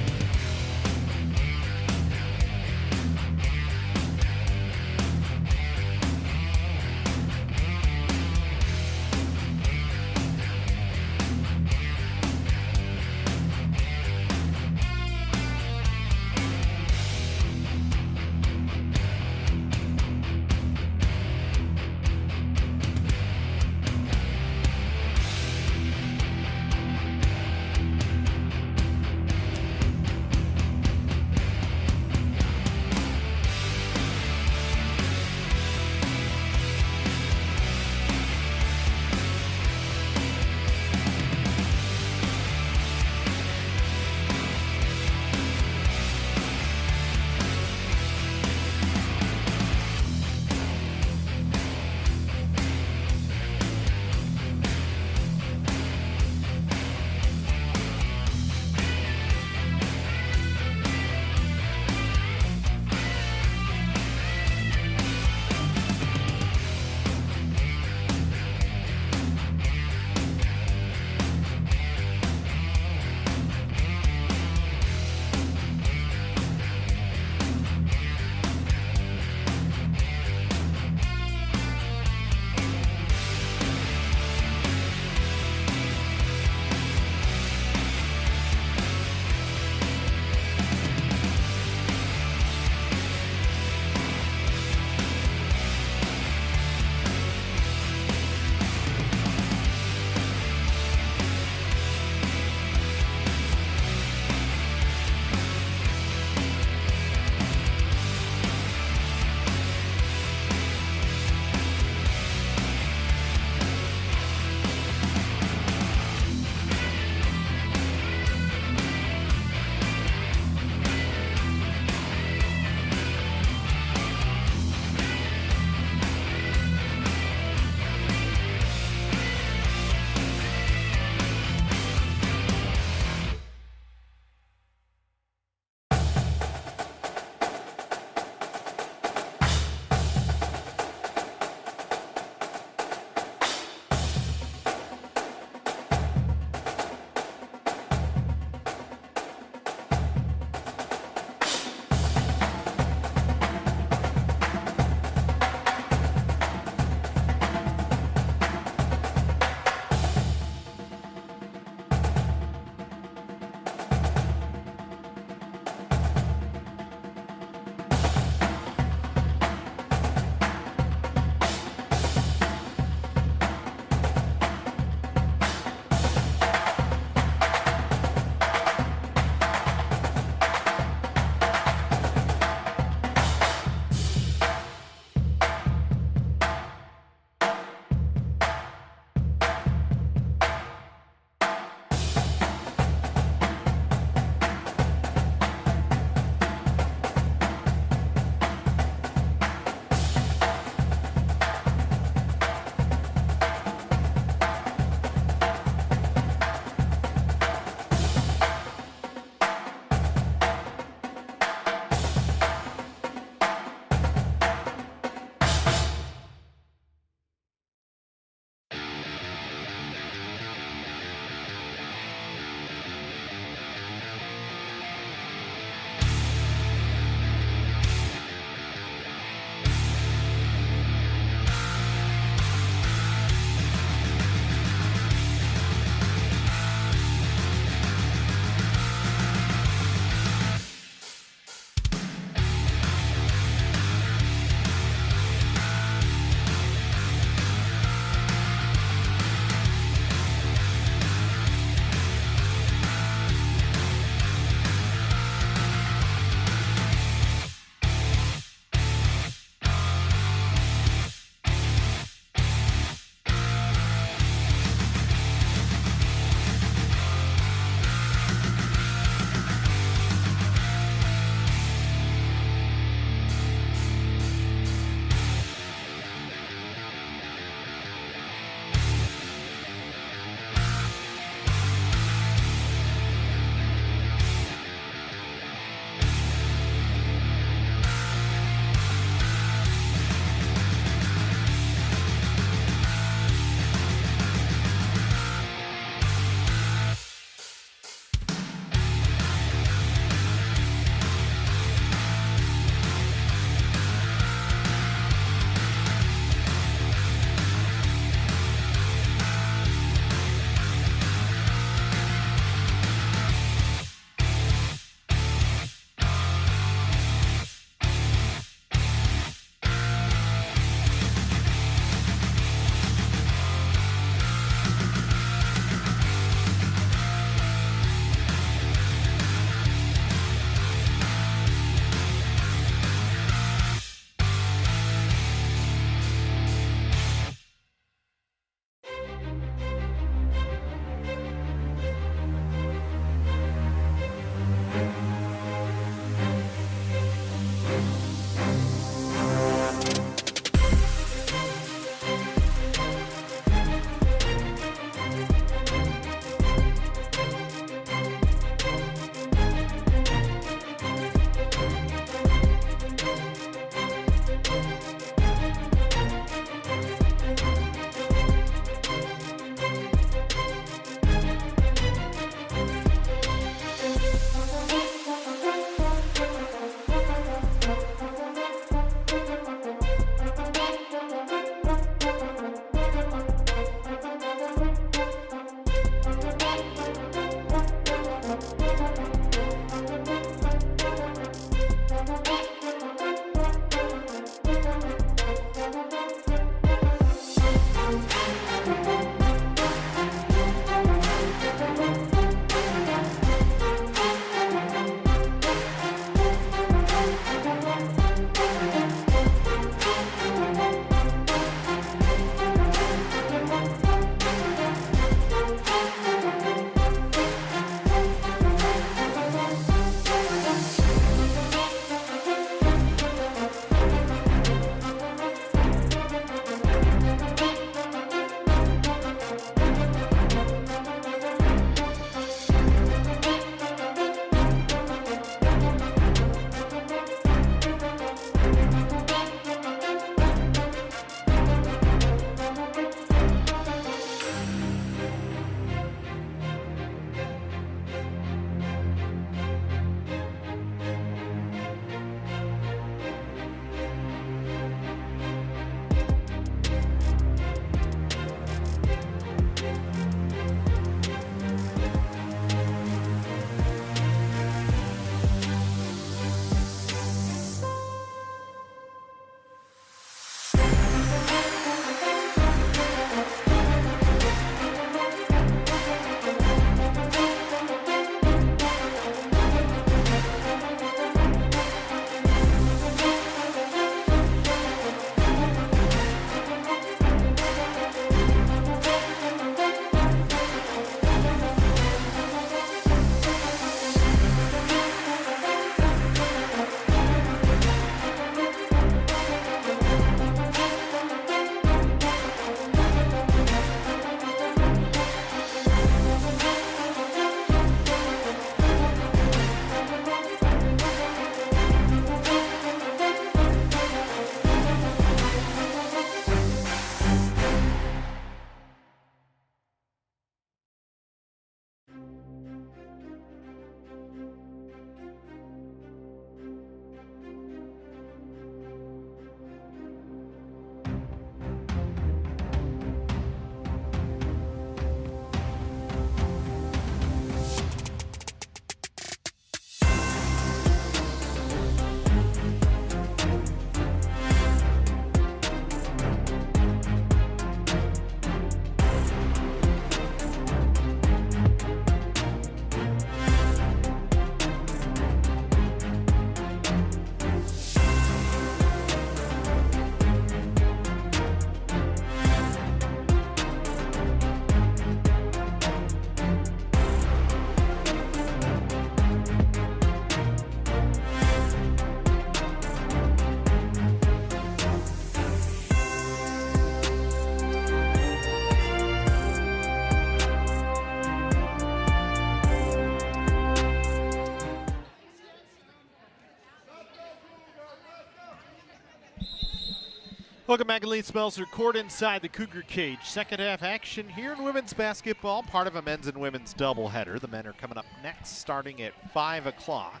Welcome back to Smelser Court inside the Cougar cage. Second half action here in women's basketball, part of a men's and women's doubleheader. The men are coming up next, starting at 5 o'clock.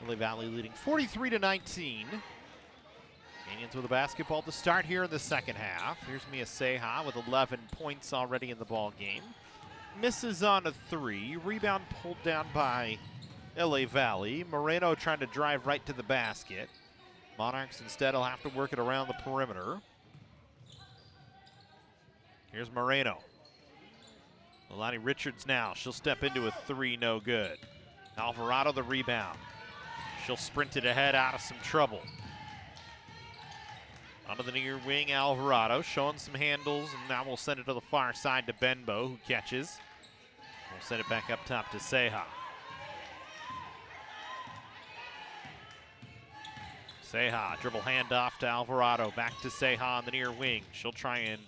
Lily Valley leading 43-19. Canyons with a basketball to start here in the second half. Here's Mia Seha with 11 points already in the ball game. Misses on a 3. Rebound pulled down by LA Valley. Moreno trying to drive right to the basket. Monarchs instead will have to work it around the perimeter. Here's Moreno. Alani Richards now. She'll step into a 3, no good. Alvarado the rebound. She'll sprint it ahead out of some trouble. Onto the near wing, Alvarado showing some handles, and now we'll send it to the far side to Benbow, who catches. We'll send it back up top to Seha. Seha, dribble handoff to Alvarado, back to Seha on the near wing. She'll try and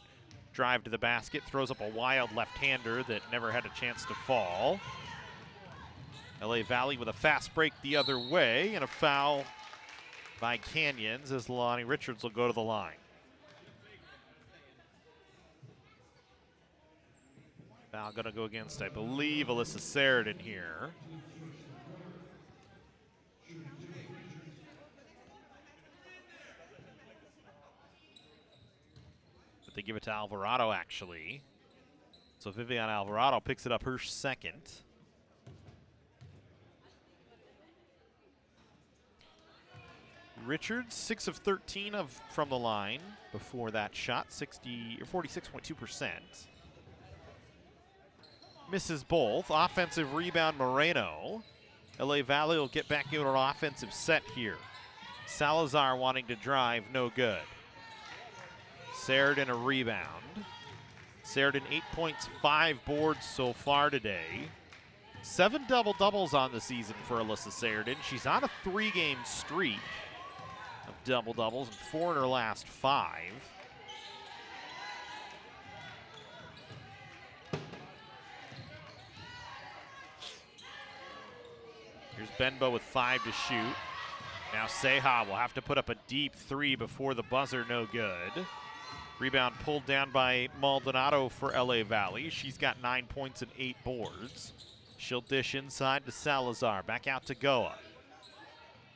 drive to the basket, throws up a wild left-hander that never had a chance to fall. LA Valley with a fast break the other way, and a foul by Canyons as Lonnie Richards will go to the line. Foul gonna go against, I believe, Alyssa Sheridan here. They give it to Alvarado, actually. So Vivian Alvarado picks it up her second. Richards, 6 of 13 from the line before that shot, 46.2%. Misses both. Offensive rebound, Moreno. LA Valley will get back into an offensive set here. Salazar wanting to drive, no good. Sheridan a rebound. Sheridan 8 points, 5 boards so far today. 7 double-doubles on the season for Alyssa Sheridan. She's on a 3-game streak of double-doubles and 4 in her last 5. Here's Benbow with 5 to shoot. Now Seha will have to put up a deep 3 before the buzzer, no good. Rebound pulled down by Maldonado for LA Valley. She's got 9 points and 8 boards. She'll dish inside to Salazar. Back out to Goa.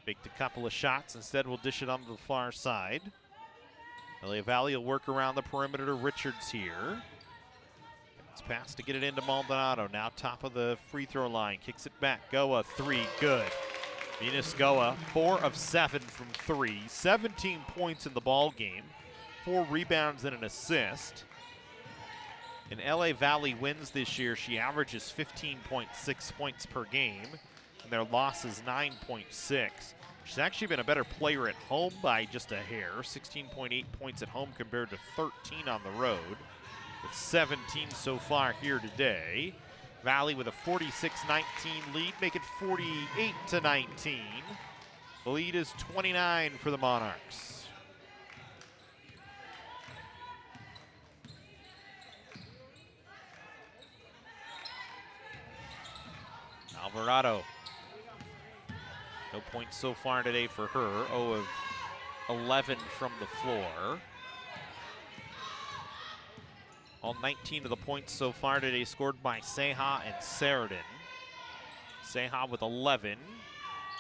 Baked a couple of shots. Instead, we'll dish it onto the far side. LA Valley will work around the perimeter to Richards here. It's pass to get it into Maldonado. Now top of the free throw line. Kicks it back. Goa, 3, good. Venus Goa, 4 of 7 from 3. 17 points in the ball game. 4 rebounds and an assist. In LA Valley wins this year, she averages 15.6 points per game, and their loss is 9.6. She's actually been a better player at home by just a hair, 16.8 points at home compared to 13 on the road, with 17 so far here today. Valley with a 46-19 lead, make it 48-19. The lead is 29 for the Monarchs. Alvarado. No points so far today for her. 0 of 11 from the floor. All 19 of the points so far today scored by Seha and Sheridan. Seha with 11.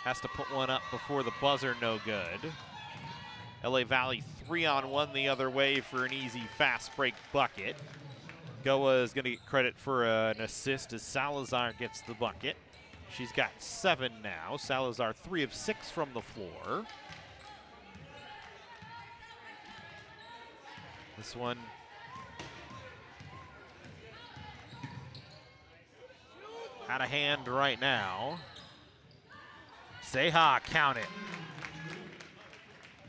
Has to put one up before the buzzer, no good. LA Valley 3-on-1 the other way for an easy fast break bucket. Goa is going to get credit for an assist as Salazar gets the bucket. She's got 7 now. Salazar 3 of 6 from the floor. This one out of hand right now. Seha, count it.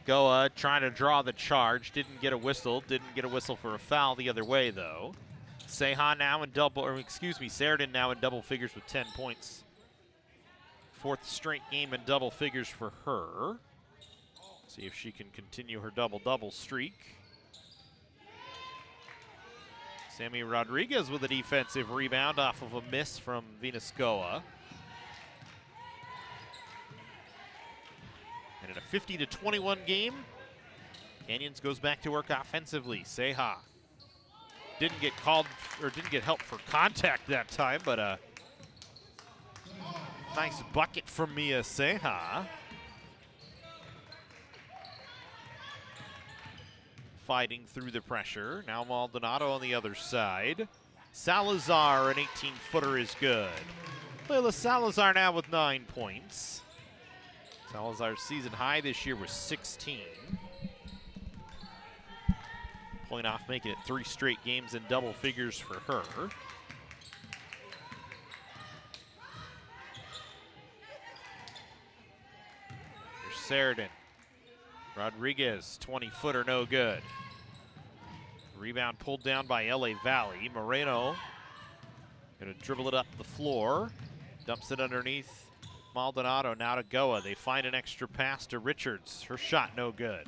Goa trying to draw the charge. Didn't get a whistle. Didn't get a whistle for a foul the other way, though. Seha now in Sheridan now in double figures with 10 points. 4th straight game in double figures for her. See if she can continue her double-double streak. Sammy Rodriguez with a defensive rebound off of a miss from Venus Goa. And in a 50-21 game, Canyons goes back to work offensively. Seha didn't get called or didn't get help for contact that time, but a nice bucket from Mia Seha. Fighting through the pressure. Now Maldonado on the other side. Salazar, an 18-footer, is good. Layla Salazar now with 9 points. Salazar's season high this year was 16. Point off making it 3 straight games in double figures for her. Here's Sheridan. Rodriguez, 20-footer, no good. Rebound pulled down by LA Valley. Moreno gonna dribble it up the floor. Dumps it underneath Maldonado, now to Goa. They find an extra pass to Richards. Her shot no good.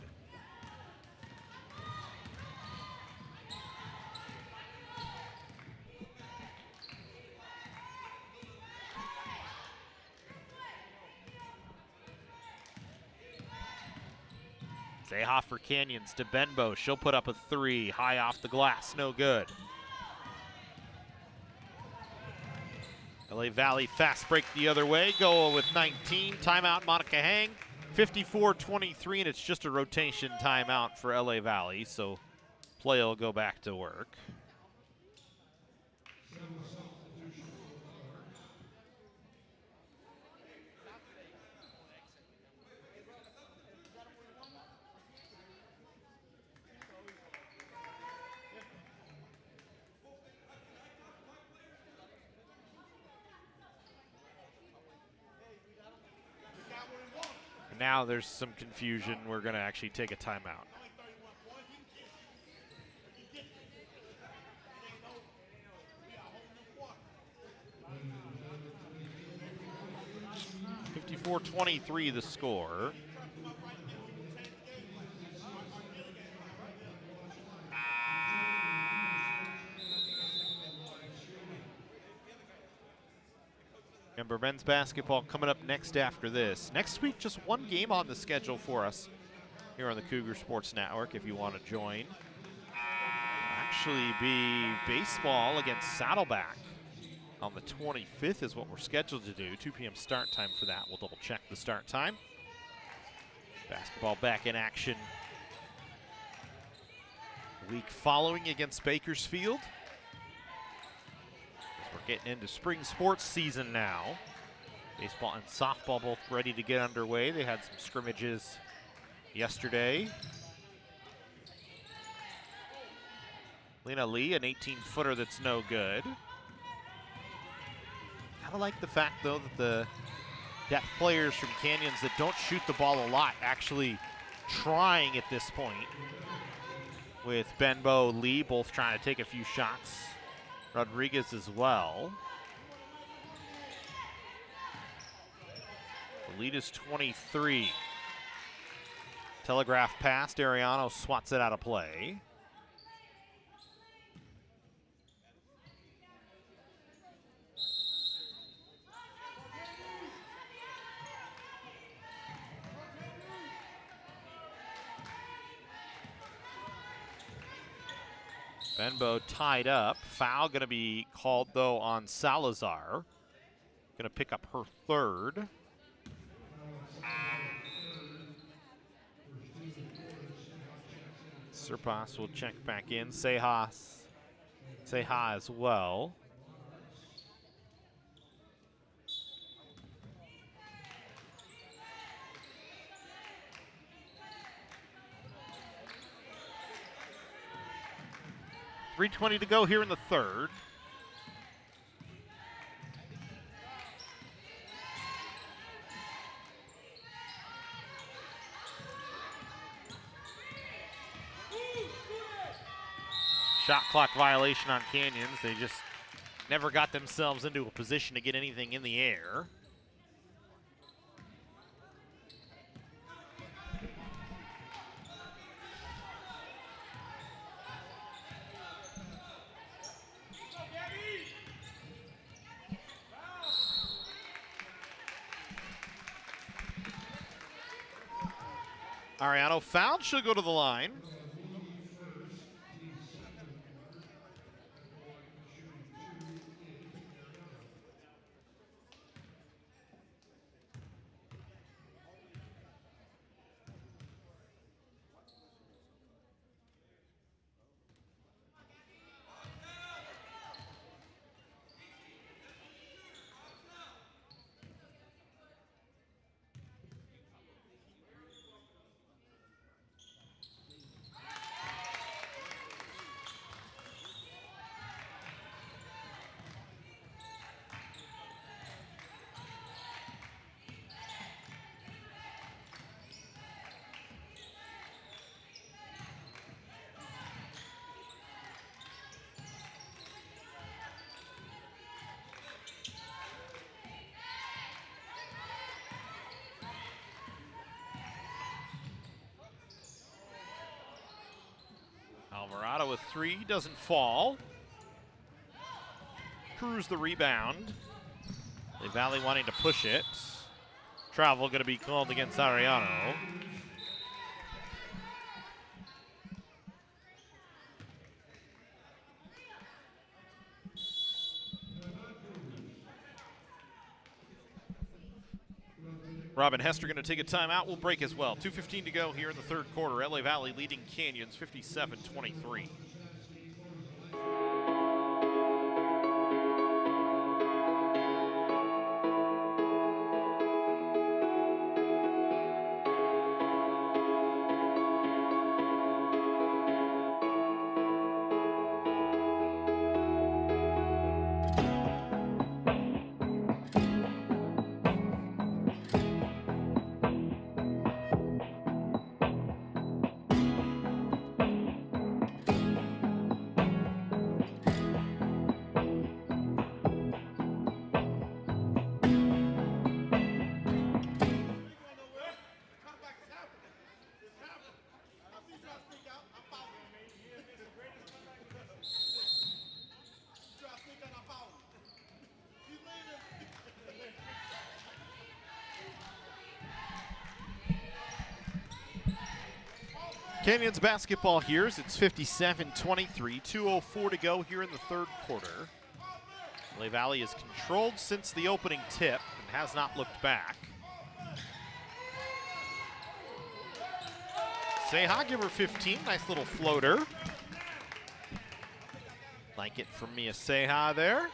Seha for Canyons to Benbow. She'll put up a 3. High off the glass, no good. LA Valley fast break the other way. Goa with 19. Timeout, Monica Hang. 54-23, and it's just a rotation timeout for LA Valley, so play will go back to work. Now there's some confusion. We're going to actually take a timeout. (54-23) the score. Remember, men's basketball coming up next after this. Next week, just 1 game on the schedule for us here on the Cougar Sports Network if you want to join. Actually be baseball against Saddleback on the 25th is what we're scheduled to do. 2 p.m. start time for that. We'll double check the start time. Basketball back in action week following against Bakersfield. We're getting into spring sports season now. Baseball and softball both ready to get underway. They had some scrimmages yesterday. Lena Lee, an 18-footer that's no good. Kind of like the fact, though, that the depth players from Canyons that don't shoot the ball a lot actually trying at this point. With Benbow, Lee both trying to take a few shots. Rodriguez as well. The lead is 23. Telegraph pass, Ariano swats it out of play. Benbow tied up. Foul going to be called, though, on Salazar. Going to pick up her 3rd. Serpas will check back in. Seha as well. .320 to go here in the 3rd. Shot clock violation on Canyons. They just never got themselves into a position to get anything in the air. Ariano fouled, she'll go to the line. Alvarado with 3, doesn't fall. Cruz the rebound. The Valley wanting to push it. Travel going to be called against Ariano. Robin Hester going to take a timeout. We'll break as well. 2:15 to go here in the third quarter. LA Valley leading Canyons 57-23. Canyons basketball here as it's 57-23, 2:04 to go here in the third quarter. LA Valley has controlled since the opening tip and has not looked back. Seha, give her 15, nice little floater. Like it from Mia Seha there.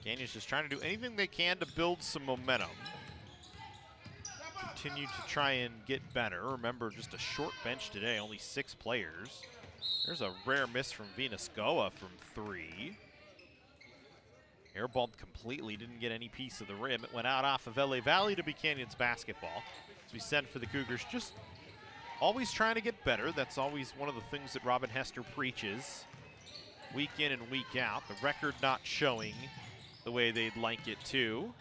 Canyons just trying to do anything they can to build some momentum. Continue to try and get better. Remember, just a short bench today, only 6 players. There's a rare miss from Venus Goa from 3. Airballed completely, didn't get any piece of the rim. It went out off of LA Valley to be Canyons basketball. As we said for the Cougars, just always trying to get better. That's always one of the things that Robin Hester preaches week in and week out. The record not showing the way they'd like it to.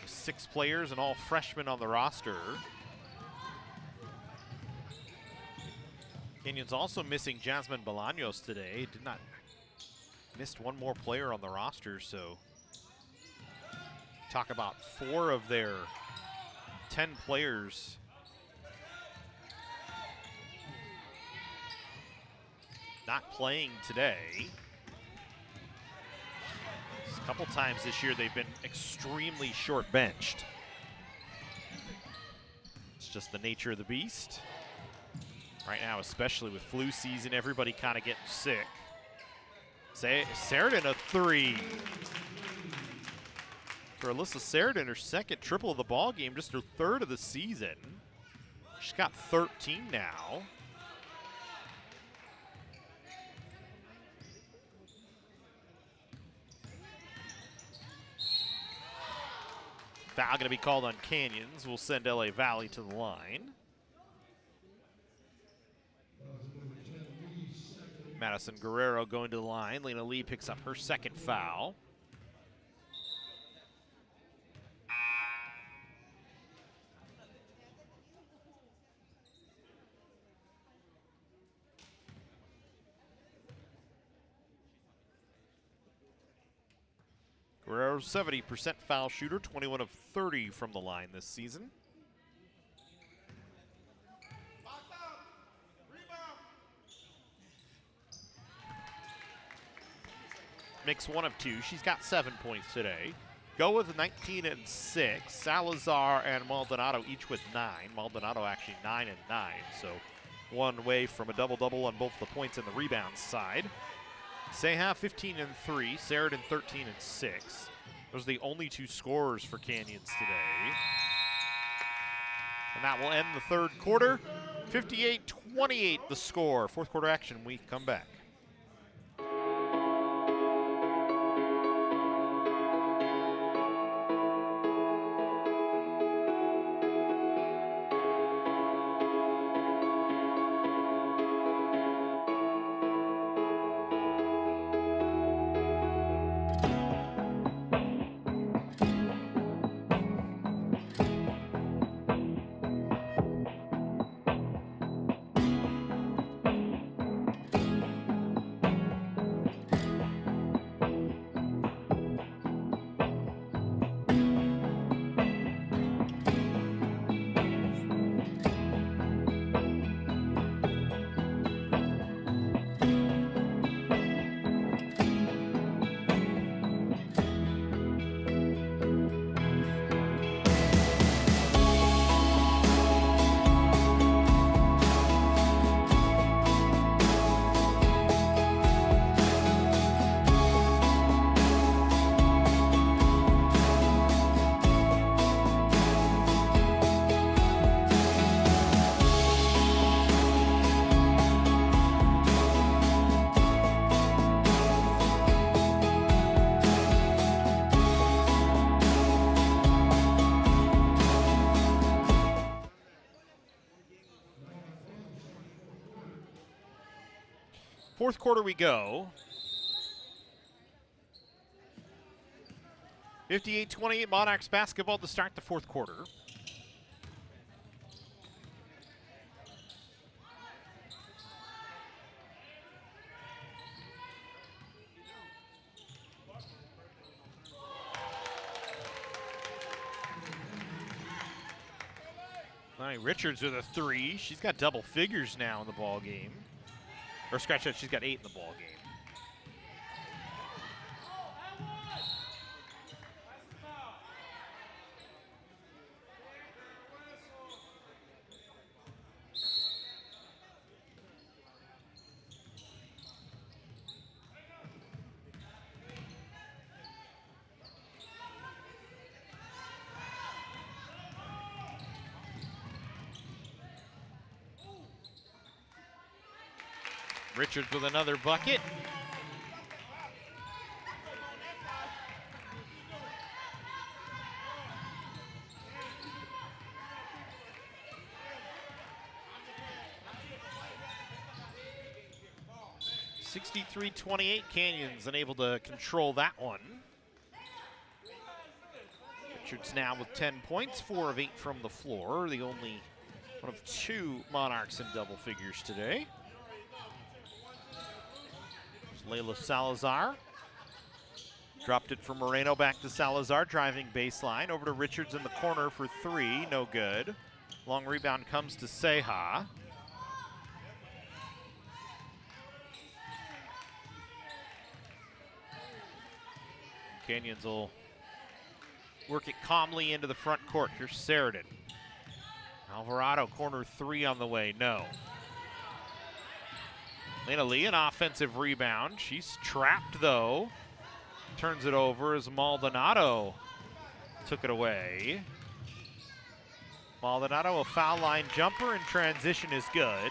6 players and all freshmen on the roster. Canyons also missing Jasmine Bolaños today. Missed one more player on the roster, so talk about 4 of their 10 players not playing today. A couple times this year they've been extremely short benched. It's just the nature of the beast. Right now, especially with flu season, everybody kind of getting sick. Sheridan a 3. For Alyssa Sheridan, her second triple of the ball game, just her 3rd of the season. She's got 13 now. Foul going to be called on Canyons. We'll send LA Valley to the line. Madison Guerrero going to the line. Lena Lee picks up her 2nd foul. Guerrero's 70% foul shooter, 21 of 30 from the line this season. Mix 1 of 2. She's got 7 points today. Go with 19 and 6. Salazar and Maldonado each with 9. Maldonado actually 9 and 9, so one away from a double-double on both the points and the rebounds side. Seha 15 and 3. Sheridan 13 and 6. Those are the only 2 scorers for Canyons today. And that will end the third quarter. 58-28 the score. Fourth quarter action. We come back. Fourth quarter we go. 58-28 Monarchs basketball to start the fourth quarter. Lonnie Richards with a 3. She's got double figures now in the ball game. Or scratch that, she's got 8 in the ball game. Richards with another bucket. (63-28) Canyons unable to control that one. Richards now with 10 points, 4 of 8 from the floor. The only one of 2 Monarchs in double figures today. Layla Salazar. Dropped it from Moreno back to Salazar, driving baseline. Over to Richards in the corner for 3, no good. Long rebound comes to Seha. Canyons will work it calmly into the front court. Here's Sheridan. Alvarado, corner 3 on the way, no. Lena Lee, an offensive rebound. She's trapped, though. Turns it over as Maldonado took it away. Maldonado, a foul line jumper, and transition is good.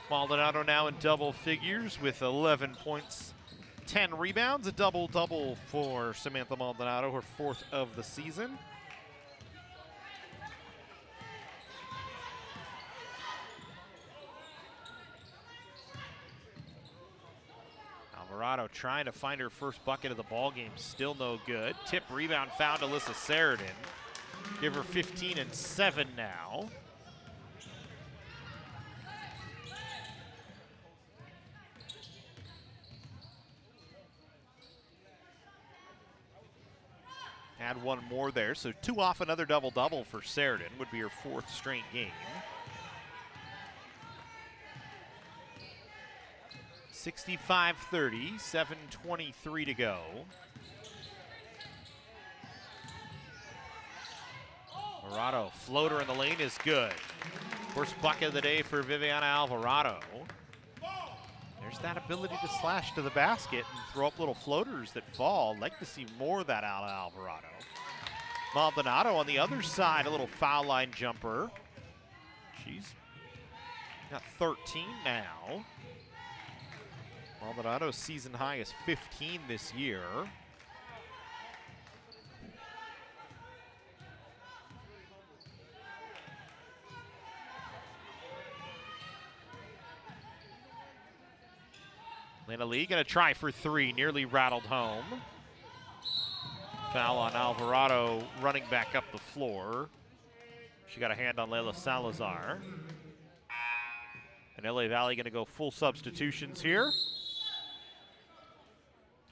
Maldonado now in double figures with 11 points, 10 rebounds. A double-double for Samantha Maldonado, her 4th of the season. Alvarado trying to find her first bucket of the ball game, still no good. Tip rebound found Alyssa Sheridan. Give her 15 and 7 now. Add one more there, so 2 off another double-double for Sheridan. Would be her 4th straight game. 65-30, 7:23 to go. Alvarado, floater in the lane is good. First bucket of the day for Viviana Alvarado. There's that ability to slash to the basket and throw up little floaters that fall. Like to see more of that out of Alvarado. Maldonado on the other side, a little foul line jumper. She's got 13 now. Maldonado's season high is 15 this year. Lena Lee gonna try for 3, nearly rattled home. Foul on Alvarado running back up the floor. She got a hand on Layla Salazar. And LA Valley gonna go full substitutions here.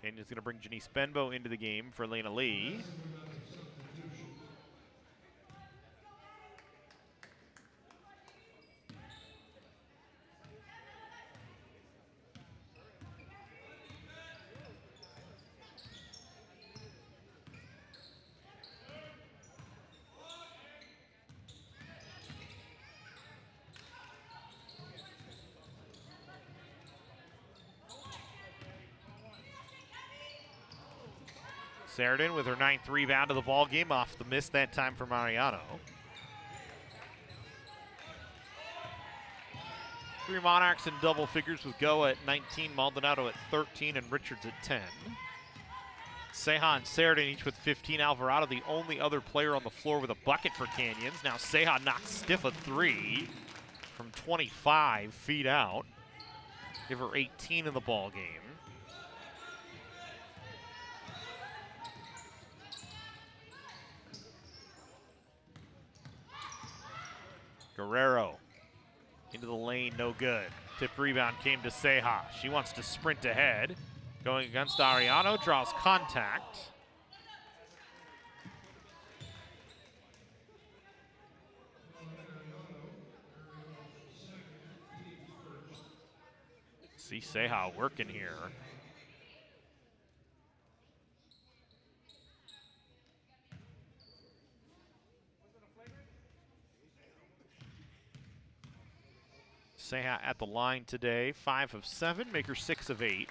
Canyon's gonna bring Janice Benbow into the game for Lena Lee. Sheridan with her 9th rebound of the ball game, off the miss that time for Mariano. 3 Monarchs in double figures with Goa at 19, Maldonado at 13, and Richards at 10. Ceja and Sheridan each with 15. Alvarado, the only other player on the floor with a bucket for Canyons. Now Ceja knocks stiff a 3 from 25 feet out. Give her 18 in the ball game. Guerrero into the lane, no good. Tip rebound came to Ceja. She wants to sprint ahead. Going against Ariano, draws contact. See Ceja working here. Ceja at the line today, 5 of 7, make her 6 of 8.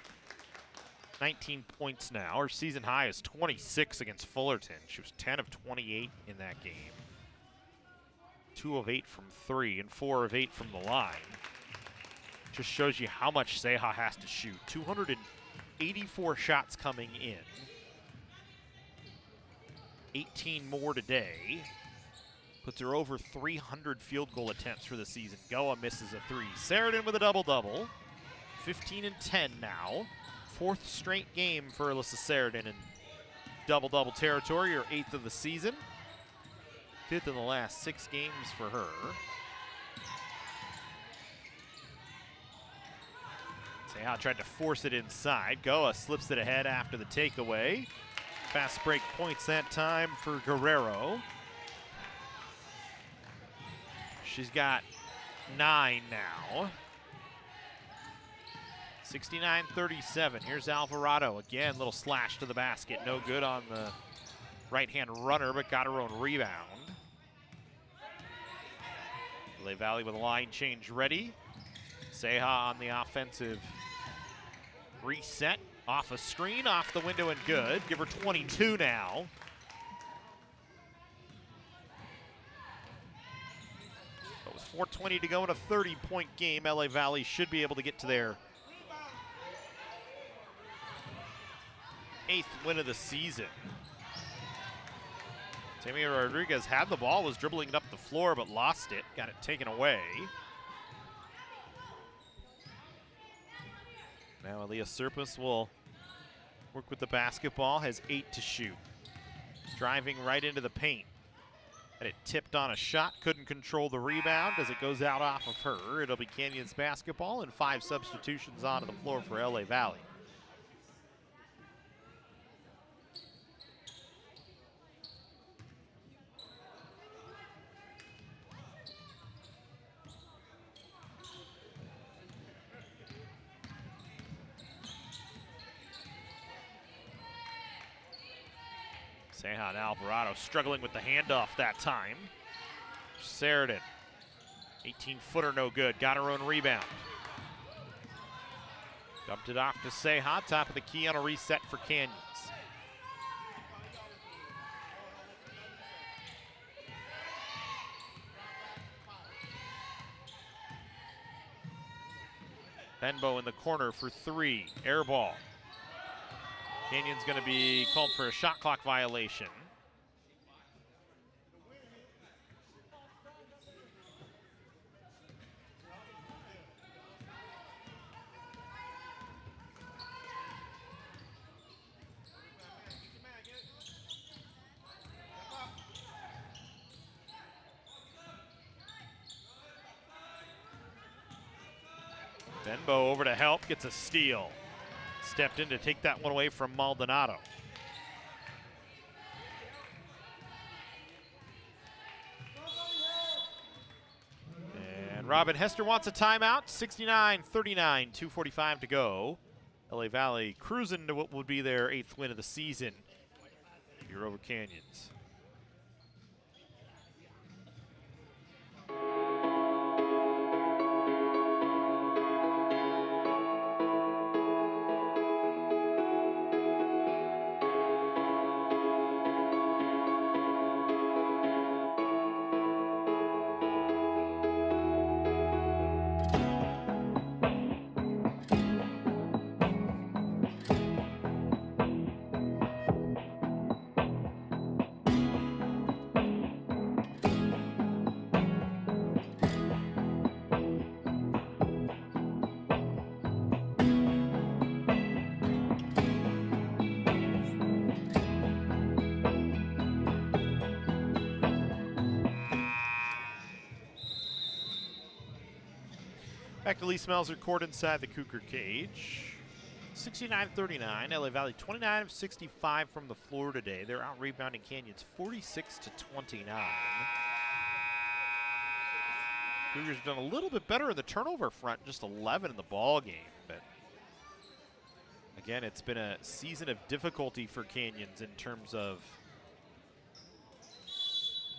19 points now. Her season high is 26 against Fullerton. She was 10 of 28 in that game. 2 of 8 from 3 and 4 of 8 from the line. Just shows you how much Ceja has to shoot. 284 shots coming in. 18 more today. Puts her over 300 field goal attempts for the season. Goa misses a 3. Sheridan with a double-double. 15 and 10 now. 4th straight game for Alyssa Sheridan in double-double territory, or 8th of the season. 5th in the last 6 games for her. Ceja tried to force it inside. Goa slips it ahead after the takeaway. Fast break points that time for Guerrero. She's got 9 now. 69-37. Here's Alvarado. Again, little slash to the basket. No good on the right-hand runner, but got her own rebound. LA Valley with a line change ready. Ceja on the offensive reset. Off a screen, off the window, and good. Give her 22 now. But with 4:20 to go in a 30-point game, LA Valley should be able to get to their 8th win of the season. Tamia Rodriguez had the ball, was dribbling it up the floor, but lost it. Got it taken away. Now Aaliyah Serpus will work with the basketball, has 8 to shoot. Driving right into the paint. And it tipped on a shot, couldn't control the rebound as it goes out off of her. It'll be Canyons basketball and 5 substitutions onto the floor for LA Valley. Seha and Alvarado struggling with the handoff that time. Sheridan, 18-footer no good, got her own rebound. Dumped it off to Seha, top of the key on a reset for Canyons. Benbow in the corner for three, air ball. Canyon's going to be called for a shot clock violation. Benbow over to help, gets a steal. Stepped in to take that one away from Maldonado. And Robin Hester wants a timeout. 69-39, 2:45 to go. LA Valley cruising to what would be their 8th win of the season here over Canyons. Back to Lee Smelser court inside the Cougar cage. 69-39, LA Valley 29 of 65 from the floor today. They're out rebounding Canyons 46-29. Cougars have done a little bit better in the turnover front, just 11 in the ball game. But again, it's been a season of difficulty for Canyons in terms of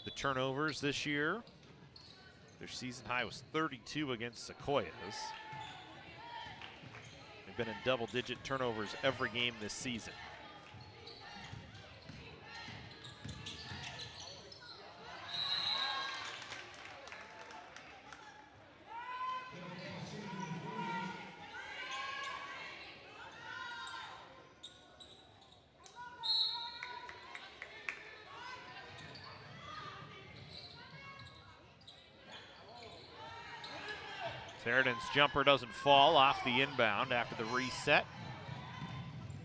the turnovers this year. Their season high was 32 against Sequoias. They've been in double-digit turnovers every game this season. Sheridan's jumper doesn't fall off the inbound after the reset.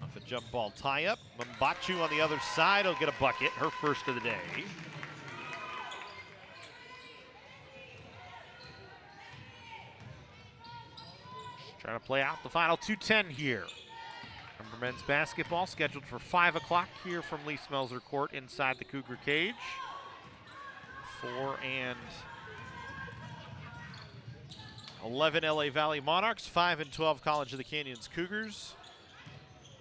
Off a jump ball tie-up. Mambachu on the other side will get a bucket, her first of the day. Just trying to play out the final 2:10 here. Remember, men's basketball scheduled for 5 o'clock here from Lee Smelser Court inside the Cougar cage. 4 and 11 LA Valley Monarchs, 5 and 12 College of the Canyons Cougars.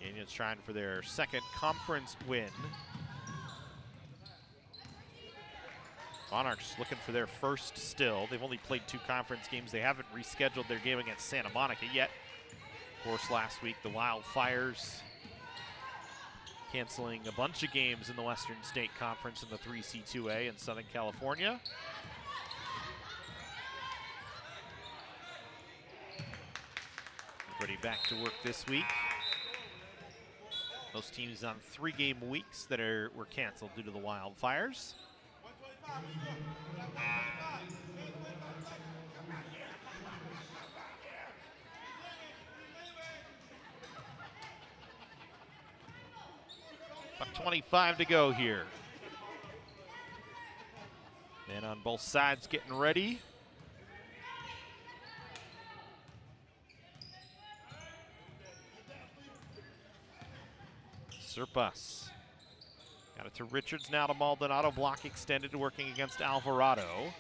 Canyons trying for their second conference win. Monarchs looking for their first still. They've only played 2 conference games. They haven't rescheduled their game against Santa Monica yet. Of course, last week the Wildfires canceling a bunch of games in the Western State Conference in the 3C2A in Southern California. Everybody back to work this week. Most teams on 3-game weeks that were canceled due to the Wildfires. About 25 to go here. Men on both sides getting ready. Serpas. Got it to Richards, now to Maldonado. Block extended, working against Alvarado.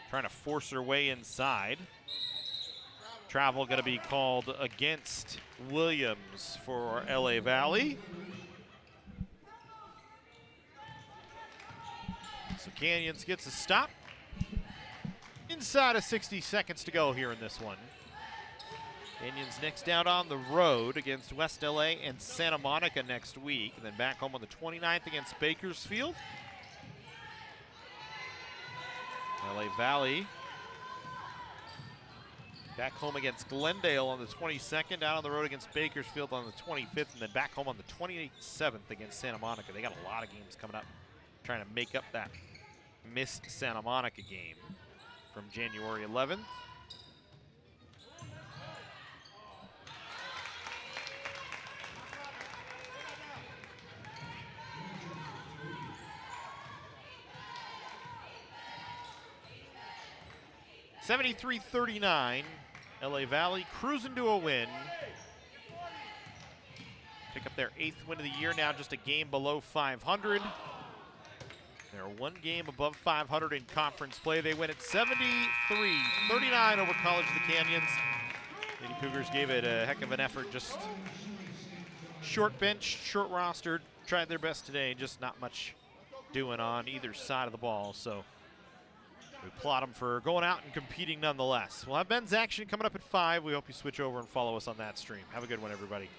Trying to force her way inside. Travel going to be called against Williams for LA Valley. Canyons gets a stop. Inside of 60 seconds to go here in this one. Canyons next out on the road against West LA and Santa Monica next week, and then back home on the 29th against Bakersfield. LA Valley back home against Glendale on the 22nd, out on the road against Bakersfield on the 25th, and then back home on the 27th against Santa Monica. They got a lot of games coming up, trying to make up that missed Santa Monica game from January 11th. (73-39), LA Valley cruising to a win. Pick up their 8th win of the year, now just a game below 500. They're one game above 500 in conference play. They win at 73-39 over College of the Canyons. Lady Cougars gave it a heck of an effort, just short bench, short rostered, tried their best today, just not much doing on either side of the ball. So we applaud them for going out and competing nonetheless. We'll have men's action coming up at 5. We hope you switch over and follow us on that stream. Have a good one, everybody.